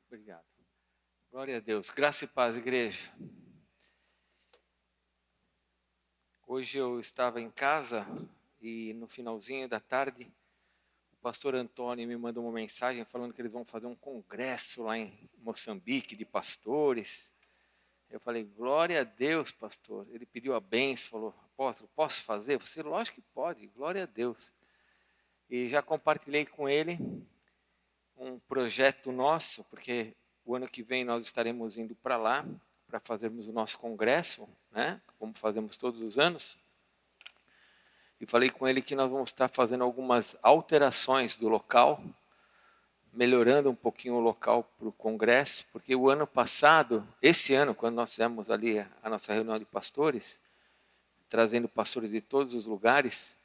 Obrigado. Glória a Deus. Graça e paz, igreja. Hoje eu estava em casa e no finalzinho da tarde, o pastor Antônio me mandou uma mensagem falando que eles vão fazer um congresso lá em Moçambique de pastores. Eu falei, glória a Deus, pastor. Ele pediu a bênção, falou, apóstolo, posso fazer? Você, lógico que pode, glória a Deus. E já compartilhei com ele um projeto nosso, porque o ano que vem nós estaremos indo para lá, para fazermos o nosso congresso, né? Como fazemos todos os anos. E falei com ele que nós vamos estar fazendo algumas alterações do local, melhorando um pouquinho o local para o congresso, porque o ano passado, esse ano, quando nós fizemos ali a nossa reunião de pastores, trazendo pastores de todos os lugares,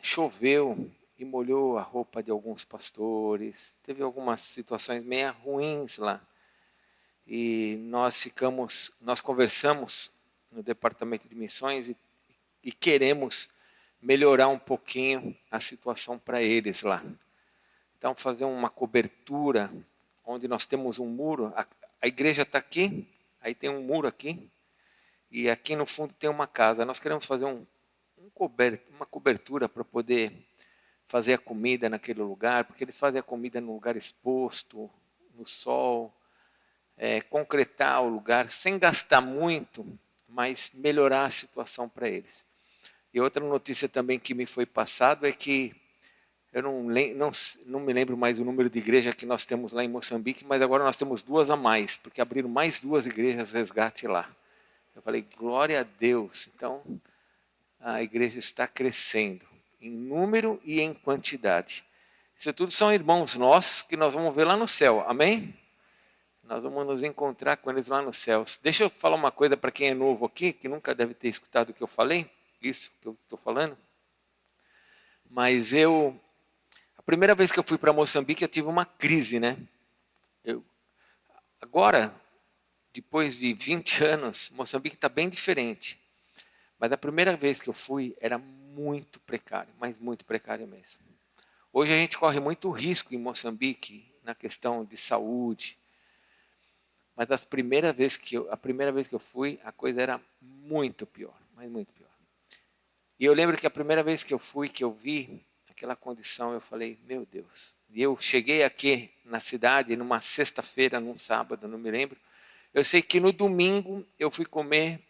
choveu e molhou a roupa de alguns pastores, teve algumas situações meio ruins lá. E nós conversamos no departamento de missões e queremos melhorar um pouquinho a situação para eles lá. Então, fazer uma cobertura, onde nós temos um muro, a igreja está aqui, aí tem um muro aqui, e aqui no fundo tem uma casa. Nós queremos fazer uma cobertura para poder fazer a comida naquele lugar, porque eles fazem a comida no lugar exposto, no sol, concretar o lugar, sem gastar muito, mas melhorar a situação para eles. E outra notícia também que me foi passado é que eu não me lembro mais o número de igrejas que nós temos lá em Moçambique, mas agora nós temos 2 a mais, porque abriram mais 2 igrejas resgate lá. Eu falei, glória a Deus. Então, a igreja está crescendo, em número e em quantidade. Isso tudo são irmãos nossos que nós vamos ver lá no céu, amém? Nós vamos nos encontrar com eles lá nos céus. Deixa eu falar uma coisa para quem é novo aqui, que nunca deve ter escutado o que eu falei, isso que eu estou falando. Mas a primeira vez que eu fui para Moçambique, eu tive uma crise, né? Agora, depois de 20 anos, Moçambique está bem diferente. Mas a primeira vez que eu fui, era muito precário, mas muito precário mesmo. Hoje a gente corre muito risco em Moçambique, na questão de saúde. Mas a primeira vez que eu fui, a coisa era muito pior, mas muito pior. E eu lembro que a primeira vez que eu fui, que eu vi aquela condição, eu falei, meu Deus. E eu cheguei aqui na cidade, numa sexta-feira, num sábado, não me lembro. Eu sei que no domingo eu fui comer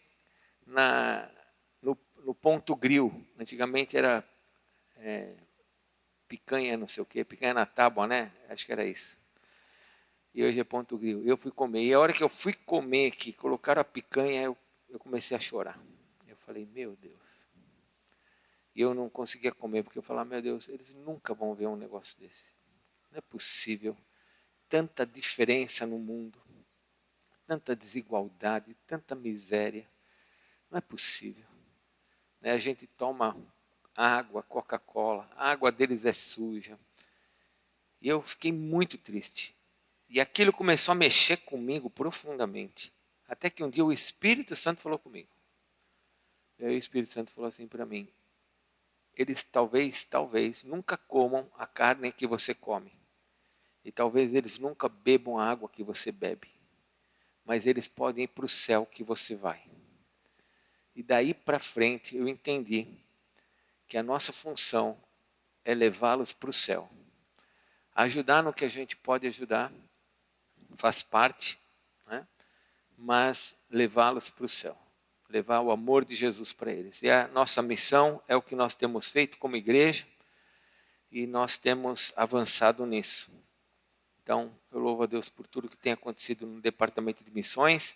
no Ponto Grill. Antigamente era picanha, não sei o quê, picanha na tábua, né? Acho que era isso. E hoje é Ponto Grill. Eu fui comer. E a hora que eu fui comer, que colocaram a picanha, eu comecei a chorar. Eu falei, meu Deus. E eu não conseguia comer, porque eu falava, meu Deus, eles nunca vão ver um negócio desse. Não é possível. Tanta diferença no mundo, tanta desigualdade, tanta miséria. Não é possível. A gente toma água, Coca-Cola, a água deles é suja. E eu fiquei muito triste. E aquilo começou a mexer comigo profundamente. Até que um dia o Espírito Santo falou comigo. E aí o Espírito Santo falou assim para mim, eles talvez nunca comam a carne que você come. E talvez eles nunca bebam a água que você bebe. Mas eles podem ir para o céu que você vai. E daí para frente eu entendi que a nossa função é levá-los para o céu. Ajudar no que a gente pode ajudar, faz parte, né? Mas levá-los para o céu. Levar o amor de Jesus para eles. E a nossa missão é o que nós temos feito como igreja e nós temos avançado nisso. Então, eu louvo a Deus por tudo que tem acontecido no departamento de missões.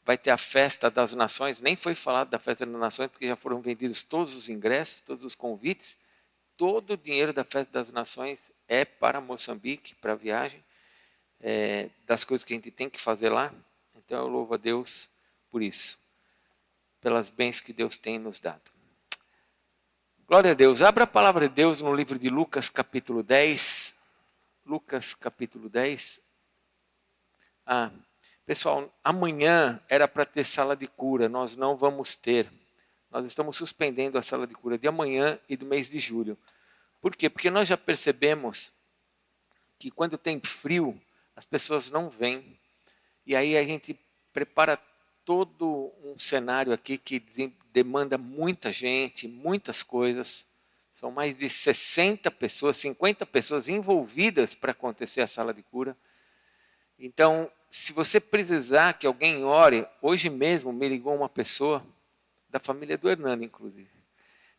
Vai ter a festa das nações, nem foi falado da festa das nações, porque já foram vendidos todos os ingressos, todos os convites. Todo o dinheiro da festa das nações é para Moçambique, para a viagem, das coisas que a gente tem que fazer lá. Então, eu louvo a Deus por isso. Pelas bênçãos que Deus tem nos dado. Glória a Deus. Abra a palavra de Deus no livro de Lucas, capítulo 10. Lucas, capítulo 10. Pessoal, amanhã era para ter sala de cura. Nós não vamos ter. Nós estamos suspendendo a sala de cura de amanhã e do mês de julho. Por quê? Porque nós já percebemos que quando tem frio, as pessoas não vêm. E aí a gente prepara todo um cenário aqui que demanda muita gente, muitas coisas. São mais de 60 pessoas, 50 pessoas envolvidas para acontecer a sala de cura. Então, se você precisar que alguém ore, hoje mesmo me ligou uma pessoa, da família do Hernando, inclusive.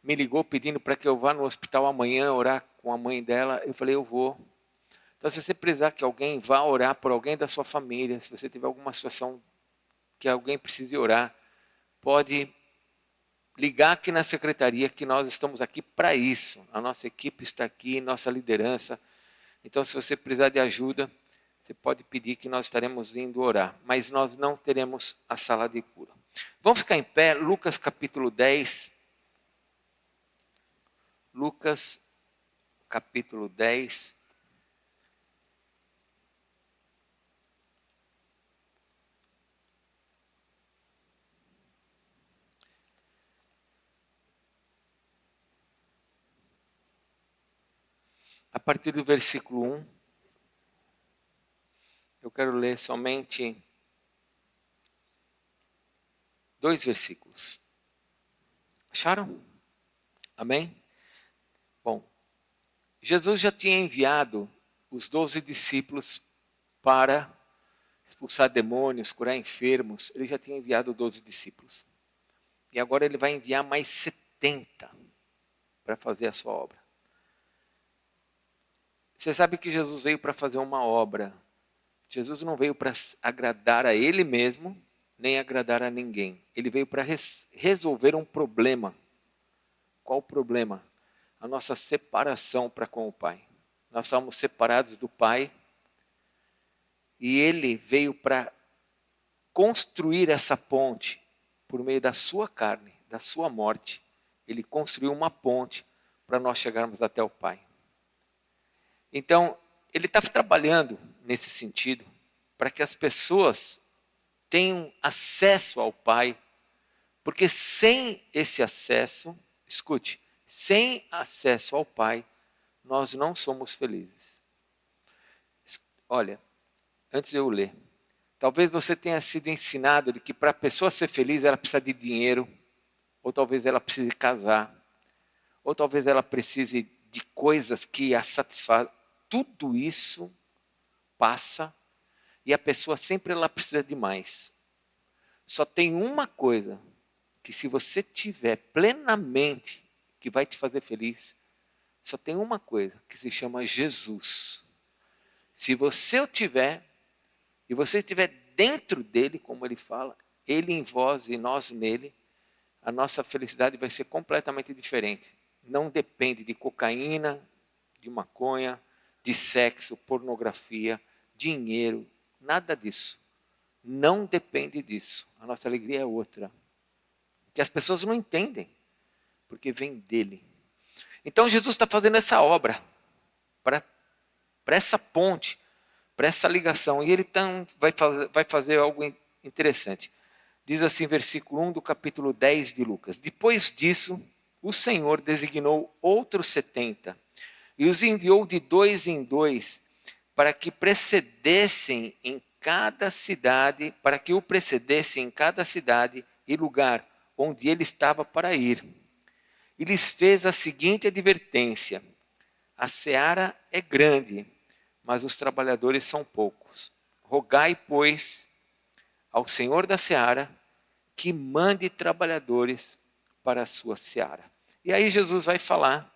Me ligou pedindo para que eu vá no hospital amanhã orar com a mãe dela. Eu falei, eu vou. Então, se você precisar que alguém vá orar por alguém da sua família, se você tiver alguma situação que alguém precise orar, pode ligar aqui na secretaria, que nós estamos aqui para isso. A nossa equipe está aqui, nossa liderança. Então, se você precisar de ajuda, você pode pedir que nós estaremos indo orar. Mas nós não teremos a sala de cura. Vamos ficar em pé, Lucas capítulo 10. Lucas capítulo 10. A partir do versículo 1, eu quero ler somente 2 versículos. Acharam? Amém? Bom, Jesus já tinha enviado os 12 discípulos para expulsar demônios, curar enfermos. Ele já tinha enviado 12 discípulos. E agora ele vai enviar mais 70 para fazer a sua obra. Você sabe que Jesus veio para fazer uma obra. Jesus não veio para agradar a ele mesmo, nem agradar a ninguém. Ele veio para resolver um problema. Qual o problema? A nossa separação para com o Pai. Nós somos separados do Pai e ele veio para construir essa ponte por meio da sua carne, da sua morte. Ele construiu uma ponte para nós chegarmos até o Pai. Então, ele está trabalhando nesse sentido para que as pessoas tenham acesso ao Pai, porque sem esse acesso, escute, sem acesso ao Pai, nós não somos felizes. Olha, antes de eu ler, talvez você tenha sido ensinado de que para a pessoa ser feliz ela precisa de dinheiro, ou talvez ela precise casar, ou talvez ela precise de coisas que a satisfazem. Tudo isso passa e a pessoa sempre ela precisa de mais. Só tem uma coisa que se você tiver plenamente que vai te fazer feliz, só tem uma coisa que se chama Jesus. Se você o tiver e você estiver dentro dele, como ele fala, ele em vós e nós nele, a nossa felicidade vai ser completamente diferente. Não depende de cocaína, de maconha, de sexo, pornografia, dinheiro, nada disso. Não depende disso. A nossa alegria é outra. Que as pessoas não entendem, porque vem dele. Então Jesus está fazendo essa obra, para essa ponte, para essa ligação. E ele vai fazer algo interessante. Diz assim, versículo 1 do capítulo 10 de Lucas. Depois disso, o Senhor designou outros 70 e os enviou de 2 em 2 para que precedessem em cada cidade, para que o precedessem em cada cidade e lugar onde ele estava para ir. E lhes fez a seguinte advertência: a seara é grande, mas os trabalhadores são poucos. Rogai, pois, ao Senhor da seara que mande trabalhadores para a sua seara. E aí Jesus vai falar,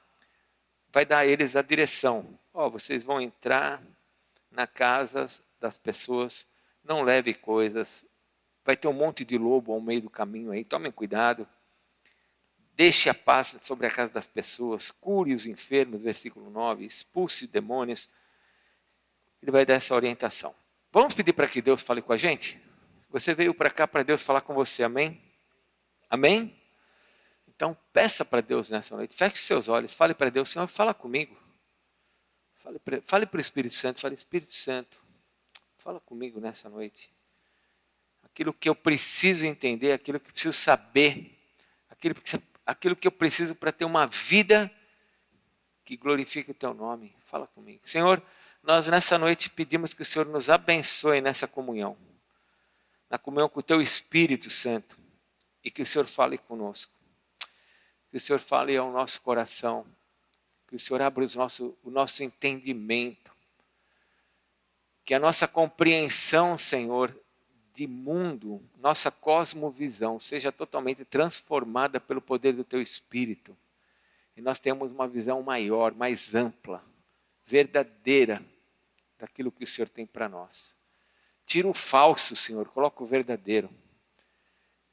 vai dar a eles a direção. Vocês vão entrar na casa das pessoas, não leve coisas, vai ter um monte de lobo ao meio do caminho aí, tomem cuidado. Deixe a paz sobre a casa das pessoas, cure os enfermos, versículo 9, expulse demônios. Ele vai dar essa orientação. Vamos pedir para que Deus fale com a gente? Você veio para cá para Deus falar com você, amém? Amém? Então peça para Deus nessa noite, feche seus olhos, fale para Deus, Senhor, fala comigo. Fale para o Espírito Santo, fale, Espírito Santo, fala comigo nessa noite. Aquilo que eu preciso entender, aquilo que eu preciso saber, aquilo que eu preciso para ter uma vida que glorifique o teu nome. Fala comigo. Senhor, nós nessa noite pedimos que o Senhor nos abençoe nessa comunhão, na comunhão com o Teu Espírito Santo, e que o Senhor fale conosco, que o Senhor fale ao nosso coração, que o Senhor abra o nosso entendimento, que a nossa compreensão, Senhor, de mundo, nossa cosmovisão, seja totalmente transformada pelo poder do Teu Espírito. E nós temos uma visão maior, mais ampla, verdadeira, daquilo que o Senhor tem para nós. Tira o falso, Senhor, coloca o verdadeiro.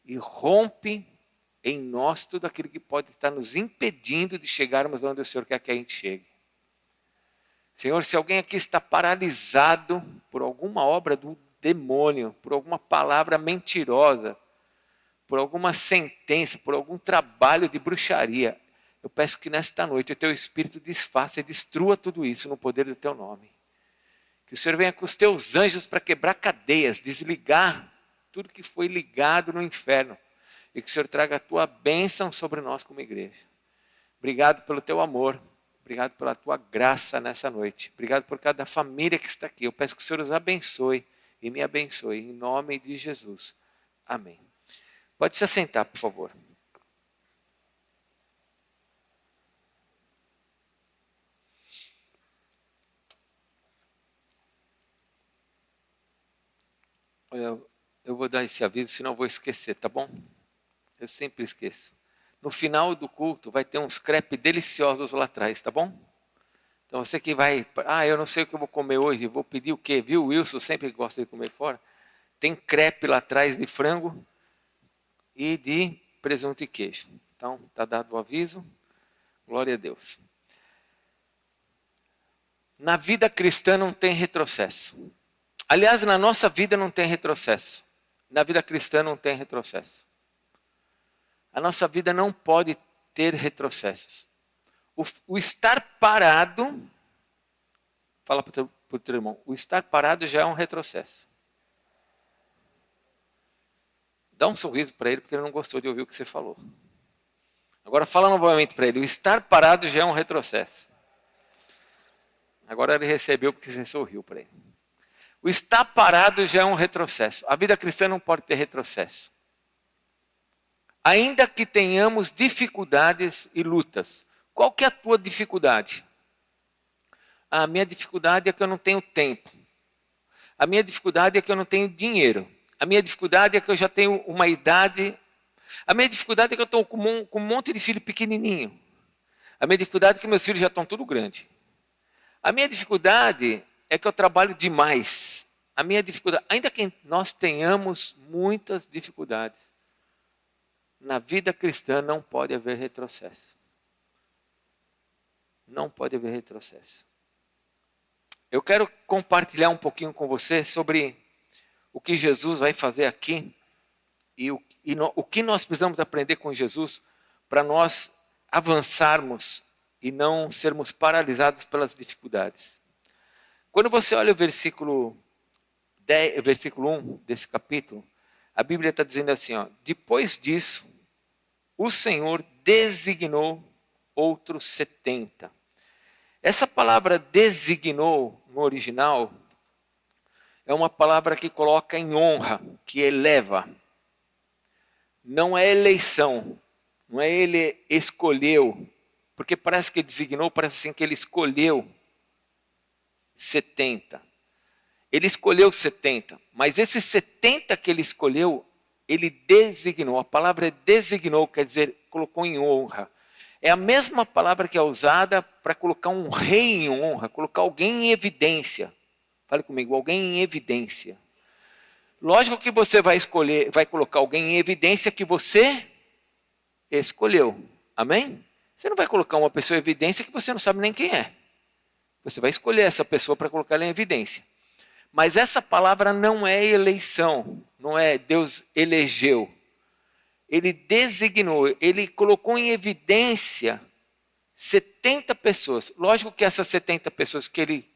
E rompe em nós tudo aquilo que pode estar nos impedindo de chegarmos onde o Senhor quer que a gente chegue. Senhor, se alguém aqui está paralisado por alguma obra do demônio, por alguma palavra mentirosa, por alguma sentença, por algum trabalho de bruxaria, eu peço que nesta noite o Teu Espírito desfaça e destrua tudo isso no poder do Teu nome. Que o Senhor venha com os Teus anjos para quebrar cadeias, desligar tudo que foi ligado no inferno. E que o Senhor traga a Tua bênção sobre nós como igreja. Obrigado pelo Teu amor. Obrigado pela Tua graça nessa noite. Obrigado por cada família que está aqui. Eu peço que o Senhor os abençoe e me abençoe. Em nome de Jesus. Amém. Pode se assentar, por favor. Eu vou dar esse aviso, senão eu vou esquecer, tá bom? Eu sempre esqueço. No final do culto vai ter uns crepes deliciosos lá atrás, tá bom? Então você que vai, eu não sei o que eu vou comer hoje, vou pedir o quê? Viu, Wilson sempre gosta de comer fora. Tem crepe lá atrás de frango e de presunto e queijo. Então, está dado o aviso. Glória a Deus. Na vida cristã não tem retrocesso. Aliás, na nossa vida não tem retrocesso. Na vida cristã não tem retrocesso. A nossa vida não pode ter retrocessos. O estar parado, fala para o teu irmão, o estar parado já é um retrocesso. Dá um sorriso para ele, porque ele não gostou de ouvir o que você falou. Agora fala novamente para ele, o estar parado já é um retrocesso. Agora ele recebeu porque você sorriu para ele. O estar parado já é um retrocesso. A vida cristã não pode ter retrocesso. Ainda que tenhamos dificuldades e lutas. Qual que é a tua dificuldade? A minha dificuldade é que eu não tenho tempo. A minha dificuldade é que eu não tenho dinheiro. A minha dificuldade é que eu já tenho uma idade. A minha dificuldade é que eu estou com um monte de filho pequenininho. A minha dificuldade é que meus filhos já estão tudo grande. A minha dificuldade é que eu trabalho demais. A minha dificuldade, ainda que nós tenhamos muitas dificuldades, na vida cristã não pode haver retrocesso. Não pode haver retrocesso. Eu quero compartilhar um pouquinho com você sobre o que Jesus vai fazer aqui e o que nós precisamos aprender com Jesus para nós avançarmos e não sermos paralisados pelas dificuldades. Quando você olha o versículo 1 desse capítulo, a Bíblia está dizendo assim, depois disso, o Senhor designou outros 70. Essa palavra designou, no original, é uma palavra que coloca em honra, que eleva. Não é eleição, não é ele escolheu, porque parece que designou, parece assim que ele escolheu 70. Ele escolheu 70, mas esses 70 que ele escolheu, ele designou. A palavra designou, quer dizer, colocou em honra. É a mesma palavra que é usada para colocar um rei em honra, colocar alguém em evidência. Fale comigo, alguém em evidência. Lógico que você vai colocar alguém em evidência que você escolheu. Amém? Você não vai colocar uma pessoa em evidência que você não sabe nem quem é. Você vai escolher essa pessoa para colocar ela em evidência. Mas essa palavra não é eleição, não é Deus elegeu. Ele designou, ele colocou em evidência 70 pessoas. Lógico que essas 70 pessoas que ele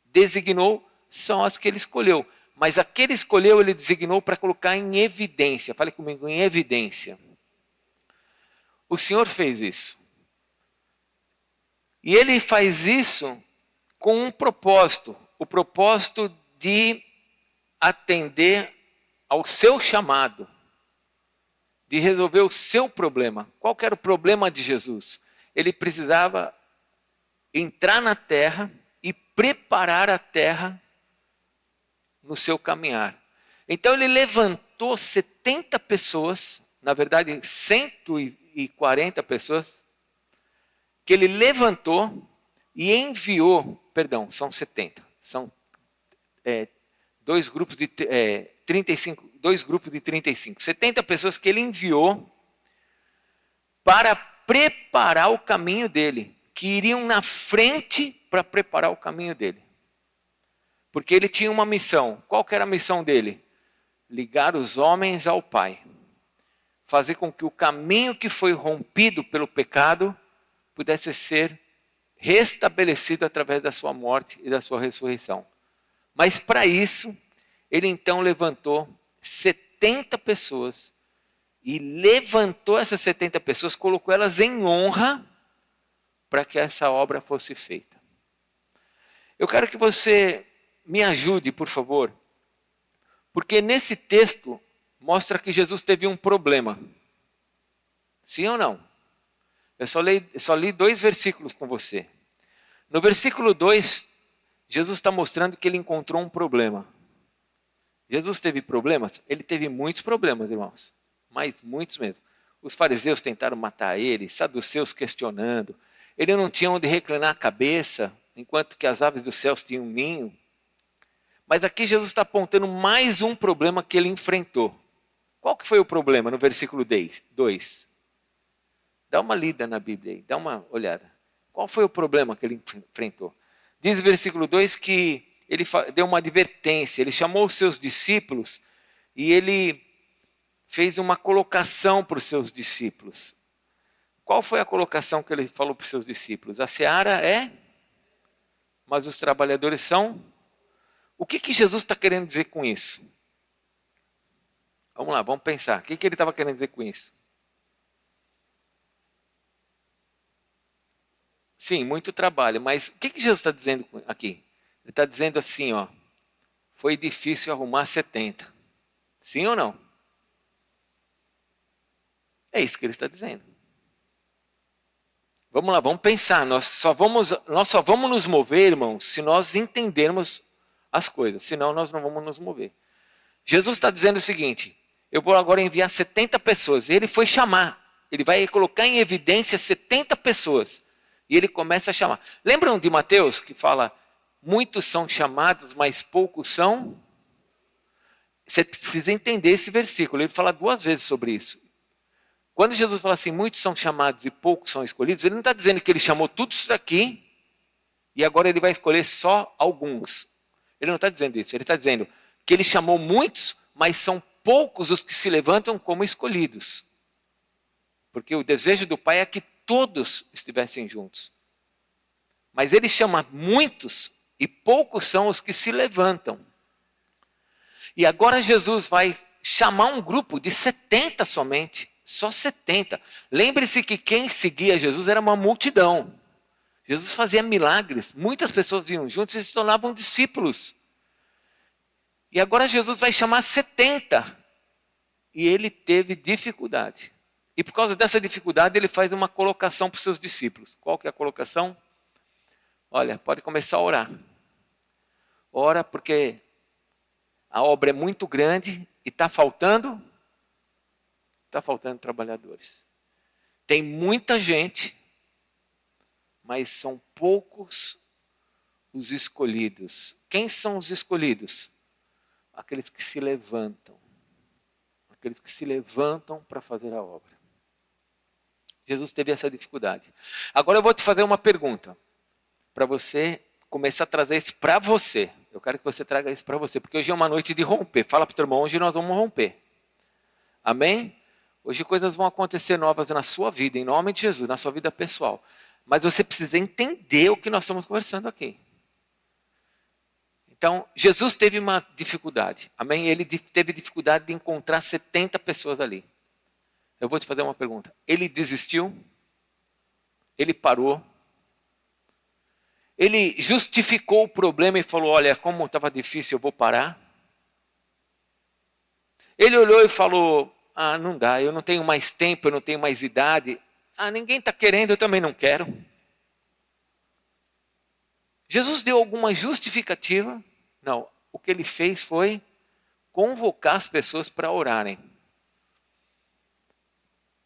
designou são as que ele escolheu. Mas a que ele escolheu, ele designou para colocar em evidência. Fale comigo, em evidência. O Senhor fez isso. E ele faz isso com um propósito, o propósito de atender ao seu chamado, de resolver o seu problema. Qual que era o problema de Jesus? Ele precisava entrar na terra e preparar a terra no seu caminhar. Então ele levantou 70 pessoas, na verdade 140 pessoas, que ele levantou e enviou, perdão, são 70, são dois grupos de 35, 70 pessoas que ele enviou para preparar o caminho dele, que iriam na frente para preparar o caminho dele. Porque ele tinha uma missão. Qual que era a missão dele? Ligar os homens ao Pai. Fazer com que o caminho que foi rompido pelo pecado pudesse ser restabelecido através da sua morte e da sua ressurreição. Mas para isso, ele então levantou 70 pessoas e levantou essas 70 pessoas, colocou elas em honra para que essa obra fosse feita. Eu quero que você me ajude, por favor, porque nesse texto mostra que Jesus teve um problema. Sim ou não? Eu só li 2 versículos com você. No versículo 2, Jesus está mostrando que ele encontrou um problema. Jesus teve problemas? Ele teve muitos problemas, irmãos. Mas muitos mesmo. Os fariseus tentaram matar ele, saduceus questionando. Ele não tinha onde reclinar a cabeça, enquanto que as aves dos céus tinham um ninho. Mas aqui Jesus está apontando mais um problema que ele enfrentou. Qual que foi o problema no versículo 2? Dá uma lida na Bíblia aí, dá uma olhada. Qual foi o problema que ele enfrentou? Diz o versículo 2 que ele deu uma advertência, ele chamou os seus discípulos e ele fez uma colocação para os seus discípulos. Qual foi a colocação que ele falou para os seus discípulos? A seara é, mas os trabalhadores são. O que Jesus está querendo dizer com isso? Vamos lá, vamos pensar. O que ele estava querendo dizer com isso? Sim, muito trabalho, mas o que Jesus está dizendo aqui? Ele está dizendo assim, ó, foi difícil arrumar 70. Sim ou não? É isso que ele está dizendo. Vamos lá, vamos pensar. Nós só vamos nos mover, irmãos, se nós entendermos as coisas. Senão nós não vamos nos mover. Jesus está dizendo o seguinte, eu vou agora enviar 70 pessoas. Ele foi chamar. Ele vai colocar em evidência 70 pessoas. E ele começa a chamar. Lembram de Mateus que fala, muitos são chamados, mas poucos são? Você precisa entender esse versículo. Ele fala 2 vezes sobre isso. Quando Jesus fala assim, muitos são chamados e poucos são escolhidos, ele não está dizendo que ele chamou tudo isso daqui e agora ele vai escolher só alguns. Ele não está dizendo isso. Ele está dizendo que ele chamou muitos, mas são poucos os que se levantam como escolhidos. Porque o desejo do Pai é que todos estivessem juntos. Mas ele chama muitos e poucos são os que se levantam. E agora Jesus vai chamar um grupo de 70 somente. Só 70. Lembre-se que quem seguia Jesus era uma multidão. Jesus fazia milagres. Muitas pessoas vinham juntos e se tornavam discípulos. E agora Jesus vai chamar 70. E ele teve dificuldade. E por causa dessa dificuldade, ele faz uma colocação para os seus discípulos. Qual que é a colocação? Olha, pode começar a orar. Ora, porque a obra é muito grande e está faltando trabalhadores. Tem muita gente, mas são poucos os escolhidos. Quem são os escolhidos? Aqueles que se levantam. Aqueles que se levantam para fazer a obra. Jesus teve essa dificuldade. Agora eu vou te fazer uma pergunta. Para você começar a trazer isso para você. Eu quero que você traga isso para você. Porque hoje é uma noite de romper. Fala para o teu irmão, hoje nós vamos romper. Amém? Hoje coisas vão acontecer novas na sua vida, em nome de Jesus, na sua vida pessoal. Mas você precisa entender o que nós estamos conversando aqui. Então, Jesus teve uma dificuldade. Amém? Ele teve dificuldade de encontrar 70 pessoas ali. Eu vou te fazer uma pergunta. Ele desistiu? Ele parou? Ele justificou o problema e falou, olha, como estava difícil, eu vou parar. Ele olhou e falou, não dá, eu não tenho mais tempo, eu não tenho mais idade. Ninguém está querendo, eu também não quero. Jesus deu alguma justificativa? Não, o que ele fez foi convocar as pessoas para orarem.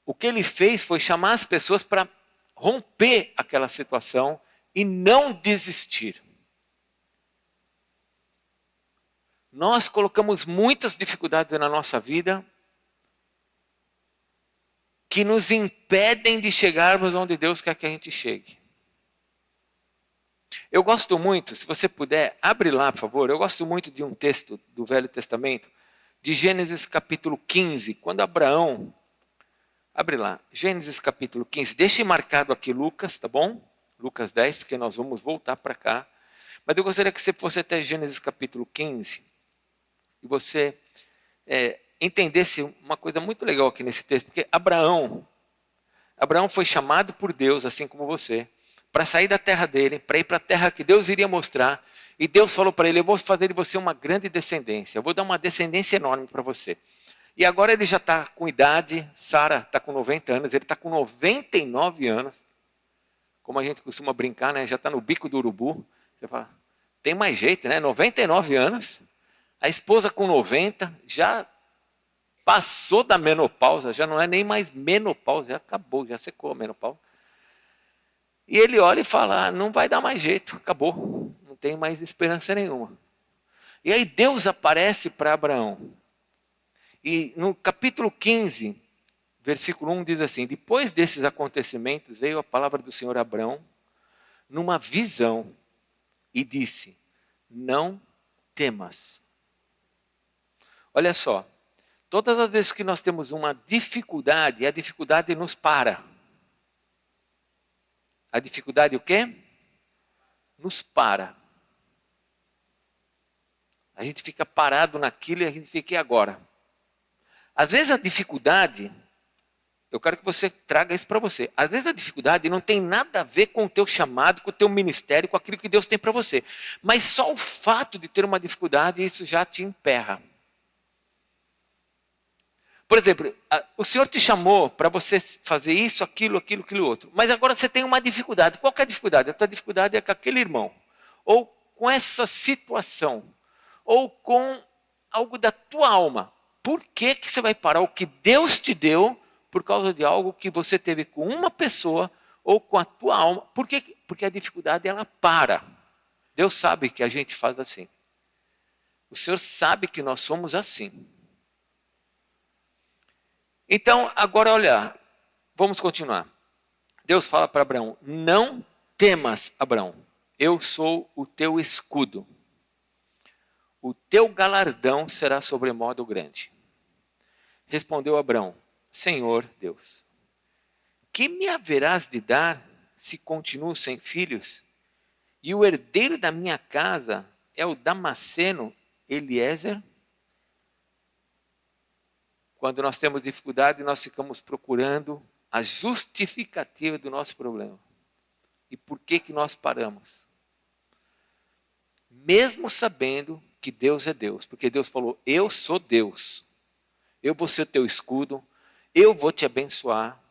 O que ele fez foi chamar as pessoas para romper aquela situação e não desistir. Nós colocamos muitas dificuldades na nossa vida que nos impedem de chegarmos onde Deus quer que a gente chegue. Eu gosto muito, se você puder, abre lá, por favor. Eu gosto muito de um texto do Velho Testamento, de Gênesis capítulo 15, quando Abraão... Abre lá, Gênesis capítulo 15. Deixe marcado aqui Lucas, tá bom? Lucas 10, porque nós vamos voltar para cá. Mas eu gostaria que você fosse até Gênesis capítulo 15 e você entendesse uma coisa muito legal aqui nesse texto. Porque Abraão foi chamado por Deus, assim como você, para sair da terra dele, para ir para a terra que Deus iria mostrar. E Deus falou para ele, eu vou fazer de você uma grande descendência. Eu vou dar uma descendência enorme para você. E agora ele já está com idade, Sara está com 90 anos, ele está com 99 anos. Como a gente costuma brincar, né? Já está no bico do urubu. Você fala, tem mais jeito, né? 99 anos, a esposa com 90, já passou da menopausa, já não é nem mais menopausa, já acabou, já secou a menopausa. E ele olha e fala, não vai dar mais jeito, acabou, não tem mais esperança nenhuma. E aí Deus aparece para Abraão. E no capítulo 15, versículo 1 diz assim, depois desses acontecimentos veio a palavra do Senhor a Abraão numa visão e disse, não temas. Olha só, todas as vezes que nós temos uma dificuldade, a dificuldade nos para. A dificuldade o quê? Nos para. A gente fica parado naquilo e a gente fica, e agora? Às vezes a dificuldade, eu quero que você traga isso para você. Às vezes a dificuldade não tem nada a ver com o teu chamado, com o teu ministério, com aquilo que Deus tem para você. Mas só o fato de ter uma dificuldade, isso já te emperra. Por exemplo, o Senhor te chamou para você fazer isso, aquilo outro. Mas agora você tem uma dificuldade. Qual que é a dificuldade? A tua dificuldade é com aquele irmão. Ou com essa situação. Ou com algo da tua alma. Por que que você vai parar o que Deus te deu por causa de algo que você teve com uma pessoa ou com a tua alma? Por quê? Porque a dificuldade ela para. Deus sabe que a gente faz assim. O Senhor sabe que nós somos assim. Então, agora olha, vamos continuar. Deus fala para Abraão, não temas, Abraão, eu sou o teu escudo. O teu galardão será sobremodo grande. Respondeu Abraão, Senhor Deus, que me haverás de dar se continuo sem filhos? E o herdeiro da minha casa é o Damasceno Eliezer? Quando nós temos dificuldade, nós ficamos procurando a justificativa do nosso problema. E por que que nós paramos? Mesmo sabendo que Deus é Deus, porque Deus falou, eu sou Deus. Eu vou ser teu escudo, eu vou te abençoar,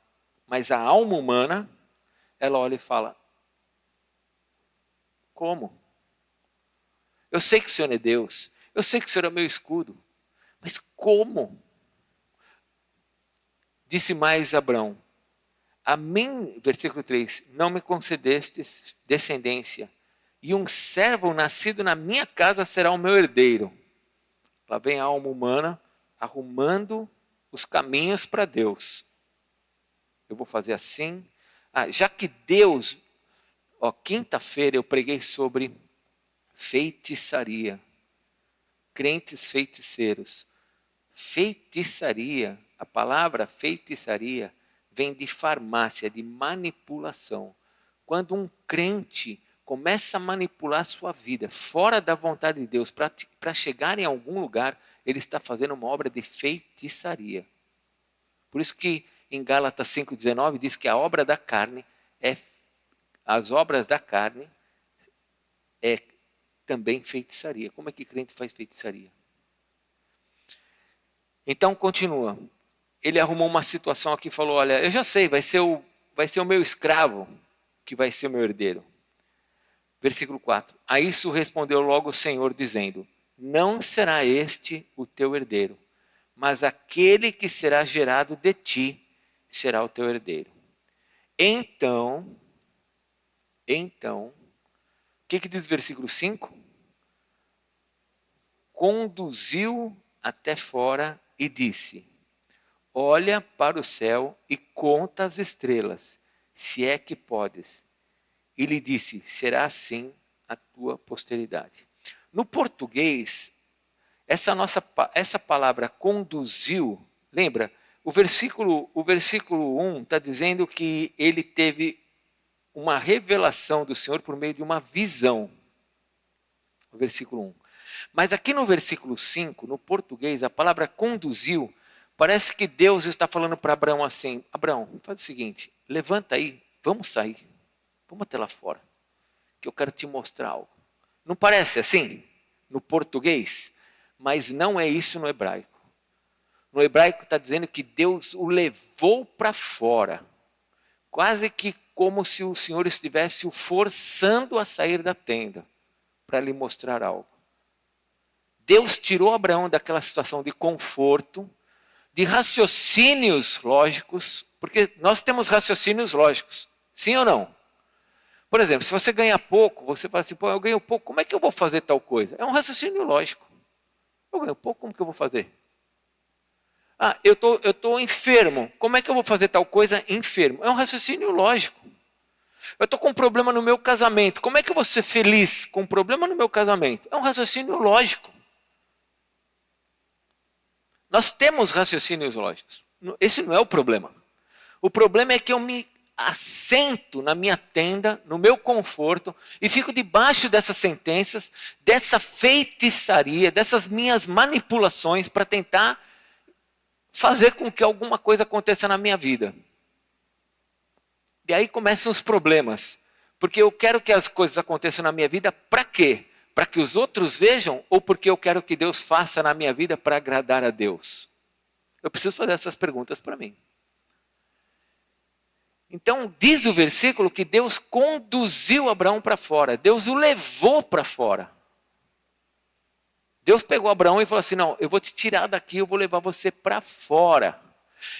mas a alma humana, ela olha e fala, como? Eu sei que o Senhor é Deus, eu sei que o Senhor é meu escudo, mas como? Disse mais Abraão, a mim, versículo 3, não me concedestes descendência, e um servo nascido na minha casa será o meu herdeiro. Lá vem a alma humana, arrumando os caminhos para Deus. Eu vou fazer assim. Já que Deus, quinta-feira eu preguei sobre feitiçaria. Crentes feiticeiros. Feitiçaria, a palavra feitiçaria vem de farmácia, de manipulação. Quando um crente começa a manipular a sua vida fora da vontade de Deus para chegar em algum lugar, ele está fazendo uma obra de feitiçaria. Por isso que em Gálatas 5,19 diz que a obra da carne as obras da carne é também feitiçaria. Como é que crente faz feitiçaria? Então, continua. Ele arrumou uma situação aqui e falou, olha, eu já sei, vai ser o meu escravo que vai ser o meu herdeiro. Versículo 4. A isso respondeu logo o Senhor, dizendo, não será este o teu herdeiro, mas aquele que será gerado de ti será o teu herdeiro. Então, o que diz o versículo 5? Conduziu até fora e disse, olha para o céu e conta as estrelas, se é que podes. E lhe disse, será assim a tua posteridade. No português, essa palavra conduziu, lembra? O versículo 1 está dizendo que ele teve uma revelação do Senhor por meio de uma visão. O versículo 1. Mas aqui no versículo 5, no português, a palavra conduziu, parece que Deus está falando para Abraão assim, Abraão, faz o seguinte, levanta aí, vamos sair, vamos até lá fora, que eu quero te mostrar algo. Não parece assim, no português? Mas não é isso no hebraico. No hebraico está dizendo que Deus o levou para fora, quase que como se o Senhor estivesse o forçando a sair da tenda, para lhe mostrar algo. Deus tirou Abraão daquela situação de conforto, de raciocínios lógicos, porque nós temos raciocínios lógicos, sim ou não? Por exemplo, se você ganha pouco, você fala assim, pô, eu ganho pouco, como é que eu vou fazer tal coisa? É um raciocínio lógico. Eu ganho pouco, como que eu vou fazer? Ah, eu tô enfermo, como é que eu vou fazer tal coisa enfermo? É um raciocínio lógico. Eu estou com um problema no meu casamento, como é que eu vou ser feliz com um problema no meu casamento? É um raciocínio lógico. Nós temos raciocínios lógicos. Esse não é o problema. O problema é que eu me assento na minha tenda, no meu conforto, e fico debaixo dessas sentenças, dessa feitiçaria, dessas minhas manipulações para tentar fazer com que alguma coisa aconteça na minha vida. E aí começam os problemas. Porque eu quero que as coisas aconteçam na minha vida para quê? Para que os outros vejam ou porque eu quero que Deus faça na minha vida para agradar a Deus? Eu preciso fazer essas perguntas para mim. Então diz o versículo que Deus conduziu Abraão para fora. Deus o levou para fora. Deus pegou Abraão e falou assim, não, eu vou te tirar daqui, eu vou levar você para fora.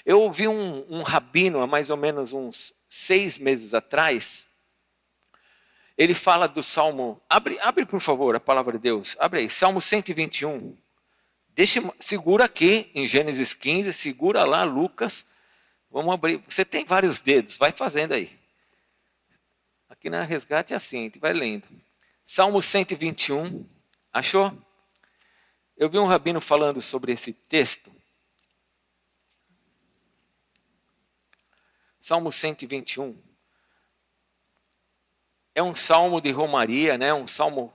Eu ouvi um rabino há mais ou menos uns 6 meses atrás. Ele fala do Salmo, abre por favor a palavra de Deus, abre aí, Salmo 121. Segura aqui em Gênesis 15, segura lá Lucas, vamos abrir, você tem vários dedos, vai fazendo aí. Aqui na Resgate é assim, a gente vai lendo. Salmo 121, achou? Eu vi um rabino falando sobre esse texto. Salmo 121. É um salmo de romaria, né? Um salmo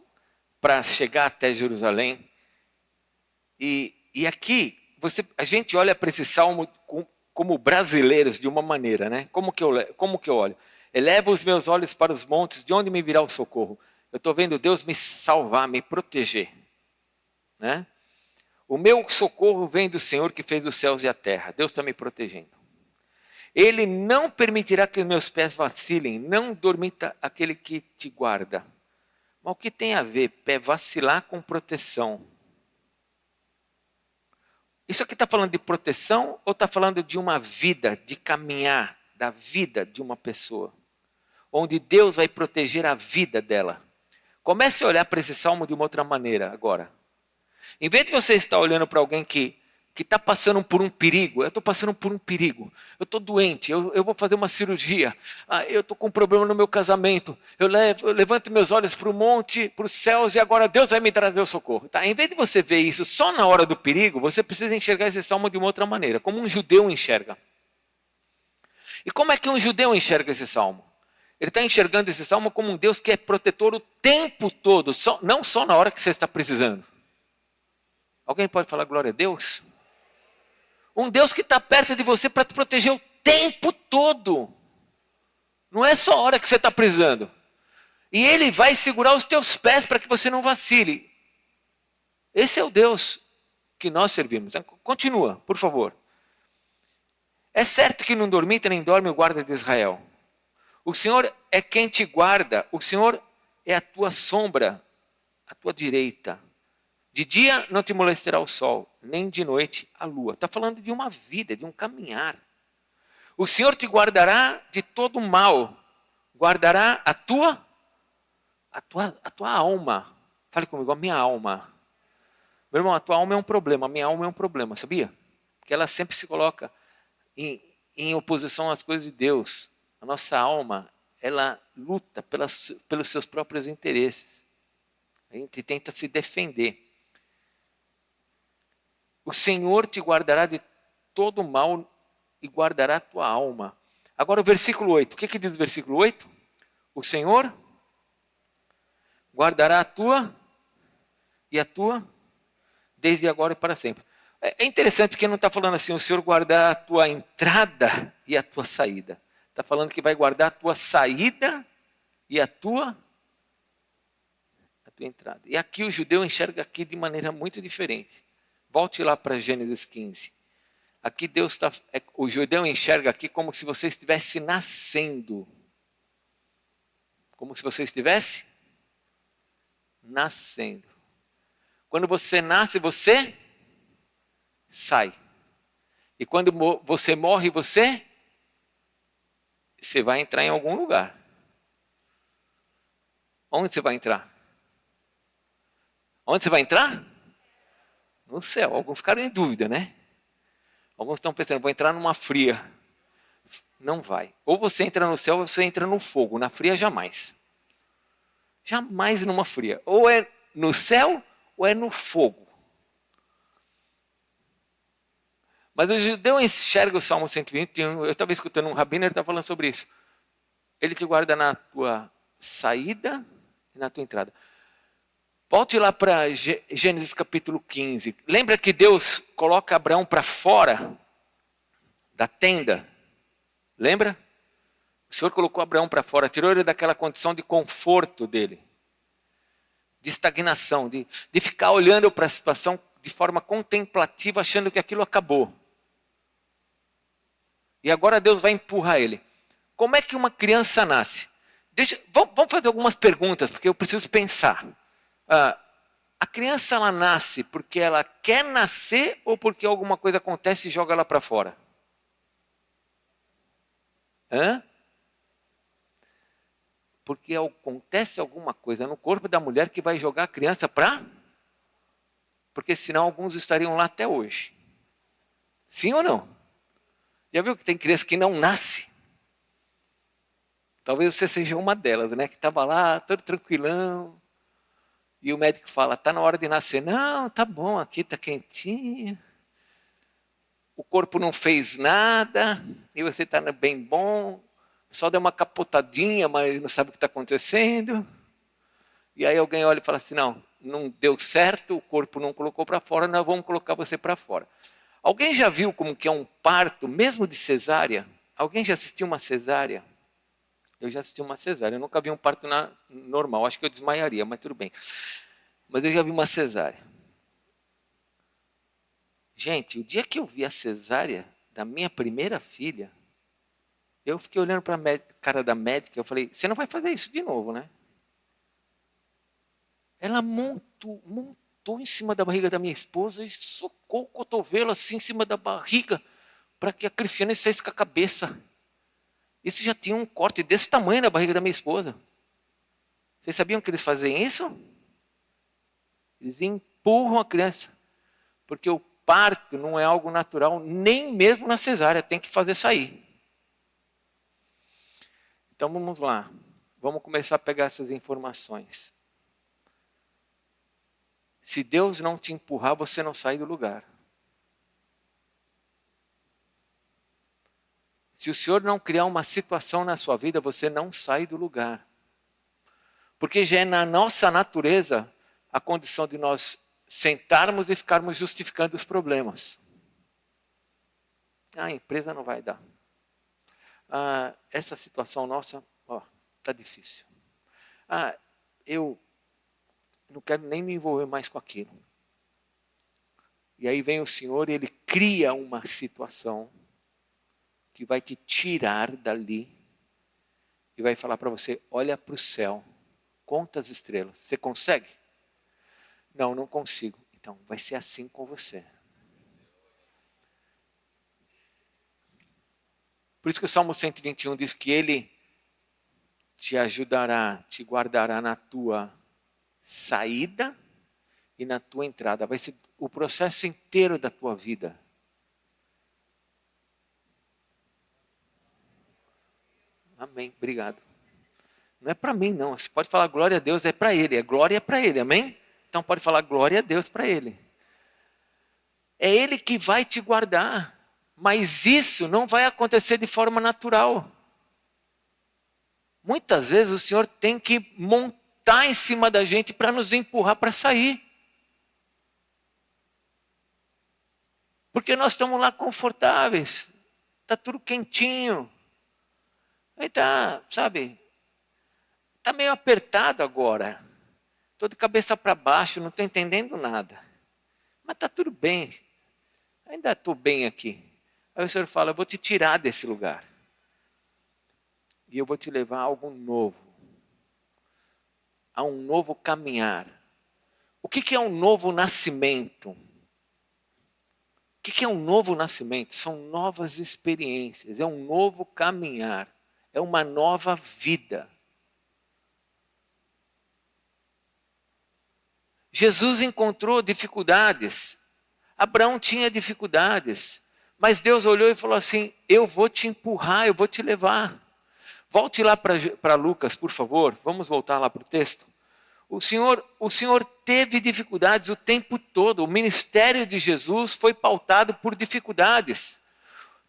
para chegar até Jerusalém. E aqui, a gente olha para esse salmo como brasileiros de uma maneira, né? Como que eu olho? Eleva os meus olhos para os montes, de onde me virá o socorro? Eu estou vendo Deus me salvar, me proteger. Né? O meu socorro vem do Senhor que fez os céus e a terra. Deus está me protegendo. Ele não permitirá que meus pés vacilem, não dormita aquele que te guarda. Mas o que tem a ver pé vacilar com proteção? Isso aqui está falando de proteção ou está falando de uma vida, de caminhar, da vida de uma pessoa? Onde Deus vai proteger a vida dela. Comece a olhar para esse salmo de uma outra maneira agora. Em vez de você estar olhando para alguém que está passando por um perigo, eu estou passando por um perigo, eu estou doente, eu vou fazer uma cirurgia, eu estou com um problema no meu casamento, eu levanto meus olhos para o monte, para os céus, e agora Deus vai me trazer o socorro. Tá? Em vez de você ver isso só na hora do perigo, você precisa enxergar esse salmo de uma outra maneira, como um judeu enxerga. E como é que um judeu enxerga esse salmo? Ele está enxergando esse salmo como um Deus que é protetor o tempo todo, não só na hora que você está precisando. Alguém pode falar glória a Deus? Um Deus que está perto de você para te proteger o tempo todo. Não é só a hora que você está precisando. E Ele vai segurar os teus pés para que você não vacile. Esse é o Deus que nós servimos. Continua, por favor. É certo que não dormita nem dorme o guarda de Israel. O Senhor é quem te guarda. O Senhor é a tua sombra, a tua direita. De dia não te molestará o sol, nem de noite a lua. Está falando de uma vida, de um caminhar. O Senhor te guardará de todo mal. Guardará a tua alma. Fale comigo, a minha alma. Meu irmão, a tua alma é um problema, a minha alma é um problema, sabia? Porque ela sempre se coloca em oposição às coisas de Deus. A nossa alma, ela luta pelos seus próprios interesses. A gente tenta se defender. O Senhor te guardará de todo mal e guardará a tua alma. Agora o versículo 8. O que diz o versículo 8? O Senhor guardará a tua desde agora e para sempre. É interessante porque não está falando assim, o Senhor guardar a tua entrada e a tua saída. Está falando que vai guardar a tua saída e a tua entrada. E aqui o judeu enxerga aqui de maneira muito diferente. Volte lá para Gênesis 15. Aqui o judeu enxerga aqui como se você estivesse nascendo. Como se você estivesse nascendo. Quando você nasce, você sai. E quando você morre, você vai entrar em algum lugar. Onde você vai entrar? Onde você vai entrar? No céu. Alguns ficaram em dúvida, né? Alguns estão pensando, vou entrar numa fria. Não vai. Ou você entra no céu ou você entra no fogo. Na fria, jamais. Jamais numa fria. Ou é no céu ou é no fogo. Mas o judeu enxerga o Salmo 121. Eu estava escutando um rabino, ele estava falando sobre isso. Ele te guarda na tua saída e na tua entrada. Volte lá para Gênesis capítulo 15. Lembra que Deus coloca Abraão para fora da tenda? Lembra? O Senhor colocou Abraão para fora, tirou ele daquela condição de conforto dele, de estagnação, de ficar olhando para a situação de forma contemplativa, achando que aquilo acabou. E agora Deus vai empurrar ele. Como é que uma criança nasce? Vamos fazer algumas perguntas, porque eu preciso pensar. A criança, ela nasce porque ela quer nascer ou porque alguma coisa acontece e joga ela para fora? Porque acontece alguma coisa no corpo da mulher que vai jogar a criança para... Porque senão alguns estariam lá até hoje. Sim ou não? Já viu que tem criança que não nasce? Talvez você seja uma delas, né? Que estava lá, todo tranquilão. E o médico fala, está na hora de nascer. Não, tá bom, aqui está quentinho. O corpo não fez nada. E você está bem bom. Só deu uma capotadinha, mas não sabe o que está acontecendo. E aí alguém olha e fala assim, não deu certo, o corpo não colocou para fora, nós vamos colocar você para fora. Alguém já viu como que é um parto, mesmo de cesárea? Alguém já assistiu uma cesárea? Eu já assisti uma cesárea, eu nunca vi um parto normal, acho que eu desmaiaria, mas tudo bem. Mas eu já vi uma cesárea. Gente, o dia que eu vi a cesárea da minha primeira filha, eu fiquei olhando para a cara da médica, eu falei, você não vai fazer isso de novo, né? Ela montou em cima da barriga da minha esposa e socou o cotovelo assim em cima da barriga para que a Cristiane saísse com a cabeça. Isso já tinha um corte desse tamanho na barriga da minha esposa. Vocês sabiam que eles fazem isso? Eles empurram a criança. Porque o parto não é algo natural, nem mesmo na cesárea, tem que fazer sair. Então vamos lá. Vamos começar a pegar essas informações. Se Deus não te empurrar, você não sai do lugar. Se o Senhor não criar uma situação na sua vida, você não sai do lugar. Porque já é na nossa natureza a condição de nós sentarmos e ficarmos justificando os problemas. A empresa não vai dar. Essa situação nossa, está difícil. Eu não quero nem me envolver mais com aquilo. E aí vem o Senhor e Ele cria uma situação que vai te tirar dali e vai falar para você, olha para o céu, conta as estrelas. Você consegue? Não, não consigo. Então, vai ser assim com você. Por isso que o Salmo 121 diz que Ele te ajudará, te guardará na tua saída e na tua entrada. Vai ser o processo inteiro da tua vida. Amém, obrigado. Não é para mim não, você pode falar glória a Deus, é para Ele, é glória para Ele, amém? Então pode falar glória a Deus para Ele. É Ele que vai te guardar, mas isso não vai acontecer de forma natural. Muitas vezes o Senhor tem que montar em cima da gente para nos empurrar para sair. Porque nós estamos lá confortáveis, está tudo quentinho. Aí está, sabe, está meio apertado agora. Estou de cabeça para baixo, não estou entendendo nada. Mas está tudo bem, ainda estou bem aqui. Aí o Senhor fala, eu vou te tirar desse lugar. E eu vou te levar a algo novo. A um novo caminhar. O que é um novo nascimento? O que é um novo nascimento? São novas experiências, é um novo caminhar, é uma nova vida. Jesus encontrou dificuldades, Abraão tinha dificuldades, mas Deus olhou e falou assim, eu vou te empurrar, eu vou te levar. Volte lá para Lucas, por favor, vamos voltar lá para o texto. O Senhor teve dificuldades o tempo todo. O ministério de Jesus foi pautado por dificuldades.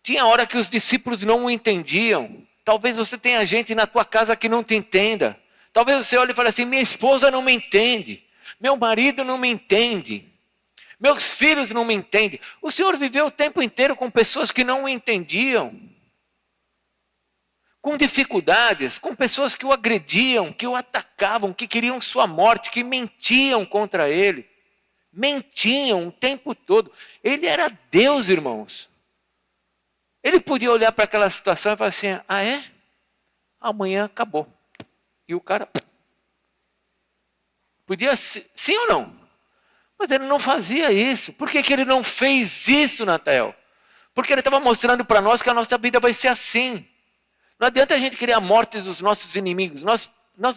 Tinha hora que os discípulos não o entendiam. Talvez você tenha gente na tua casa que não te entenda. Talvez você olhe e fale assim, minha esposa não me entende. Meu marido não me entende. Meus filhos não me entendem. O Senhor viveu o tempo inteiro com pessoas que não o entendiam. Com dificuldades, com pessoas que o agrediam, que o atacavam, que queriam sua morte, que mentiam contra ele. Mentiam o tempo todo. Ele era Deus, irmãos. Ele podia olhar para aquela situação e falar assim, amanhã acabou. E o cara... Podia, sim ou não? Mas ele não fazia isso. Por que ele não fez isso, Natal? Porque ele estava mostrando para nós que a nossa vida vai ser assim. Não adianta a gente querer a morte dos nossos inimigos. Nós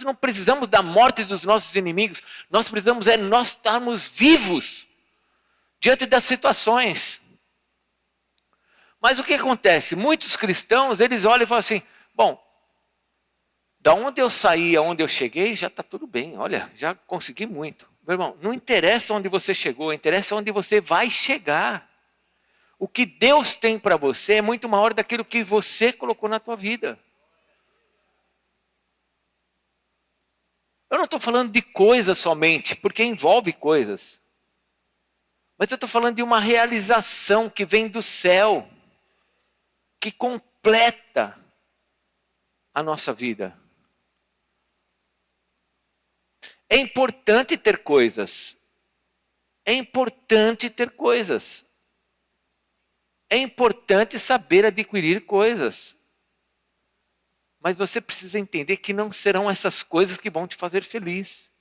não precisamos da morte dos nossos inimigos. Nós precisamos nós estarmos vivos diante das situações. Mas o que acontece? Muitos cristãos, eles olham e falam assim, bom, da onde eu saí, aonde eu cheguei, já está tudo bem. Olha, já consegui muito. Meu irmão, não interessa onde você chegou, interessa onde você vai chegar. O que Deus tem para você é muito maior daquilo que você colocou na tua vida. Eu não estou falando de coisas somente, porque envolve coisas. Mas eu estou falando de uma realização que vem do céu, que completa a nossa vida. É importante ter coisas. É importante ter coisas. É importante saber adquirir coisas. Mas você precisa entender que não serão essas coisas que vão te fazer feliz.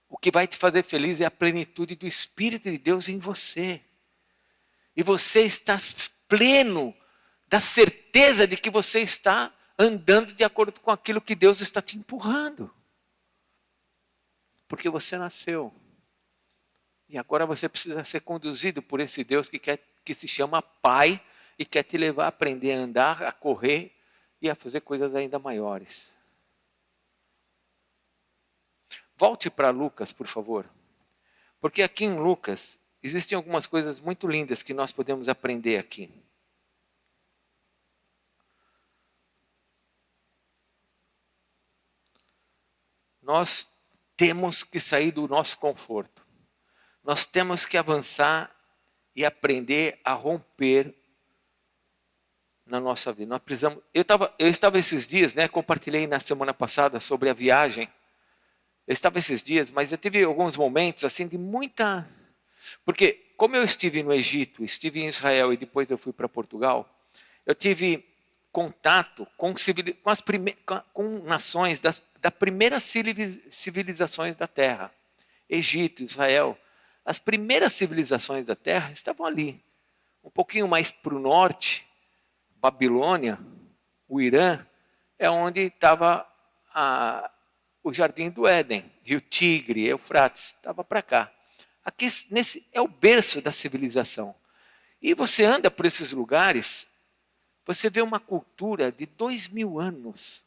O que vai te fazer feliz é a plenitude do Espírito de Deus em você. E você está pleno da certeza de que você está andando de acordo com aquilo que Deus está te empurrando. Porque você nasceu. E agora você precisa ser conduzido por esse Deus que se chama Pai e quer te levar a aprender a andar, a correr e a fazer coisas ainda maiores. Volte para Lucas, por favor. Porque aqui em Lucas existem algumas coisas muito lindas que nós podemos aprender aqui. Nós temos que sair do nosso conforto. Nós temos que avançar e aprender a romper na nossa vida. Nós precisamos. Eu estava esses dias, né? Compartilhei na semana passada sobre a viagem. Eu estava esses dias, mas eu tive alguns momentos assim de muita. Porque como eu estive no Egito, estive em Israel e depois eu fui para Portugal, eu tive contato com nações das primeiras civilizações da Terra. Egito, Israel. As primeiras civilizações da Terra estavam ali. Um pouquinho mais para o norte, Babilônia, o Irã, é onde estava o Jardim do Éden, Rio Tigre, Eufrates, estava para cá. Aqui é o berço da civilização. E você anda por esses lugares, você vê uma cultura de 2000 anos.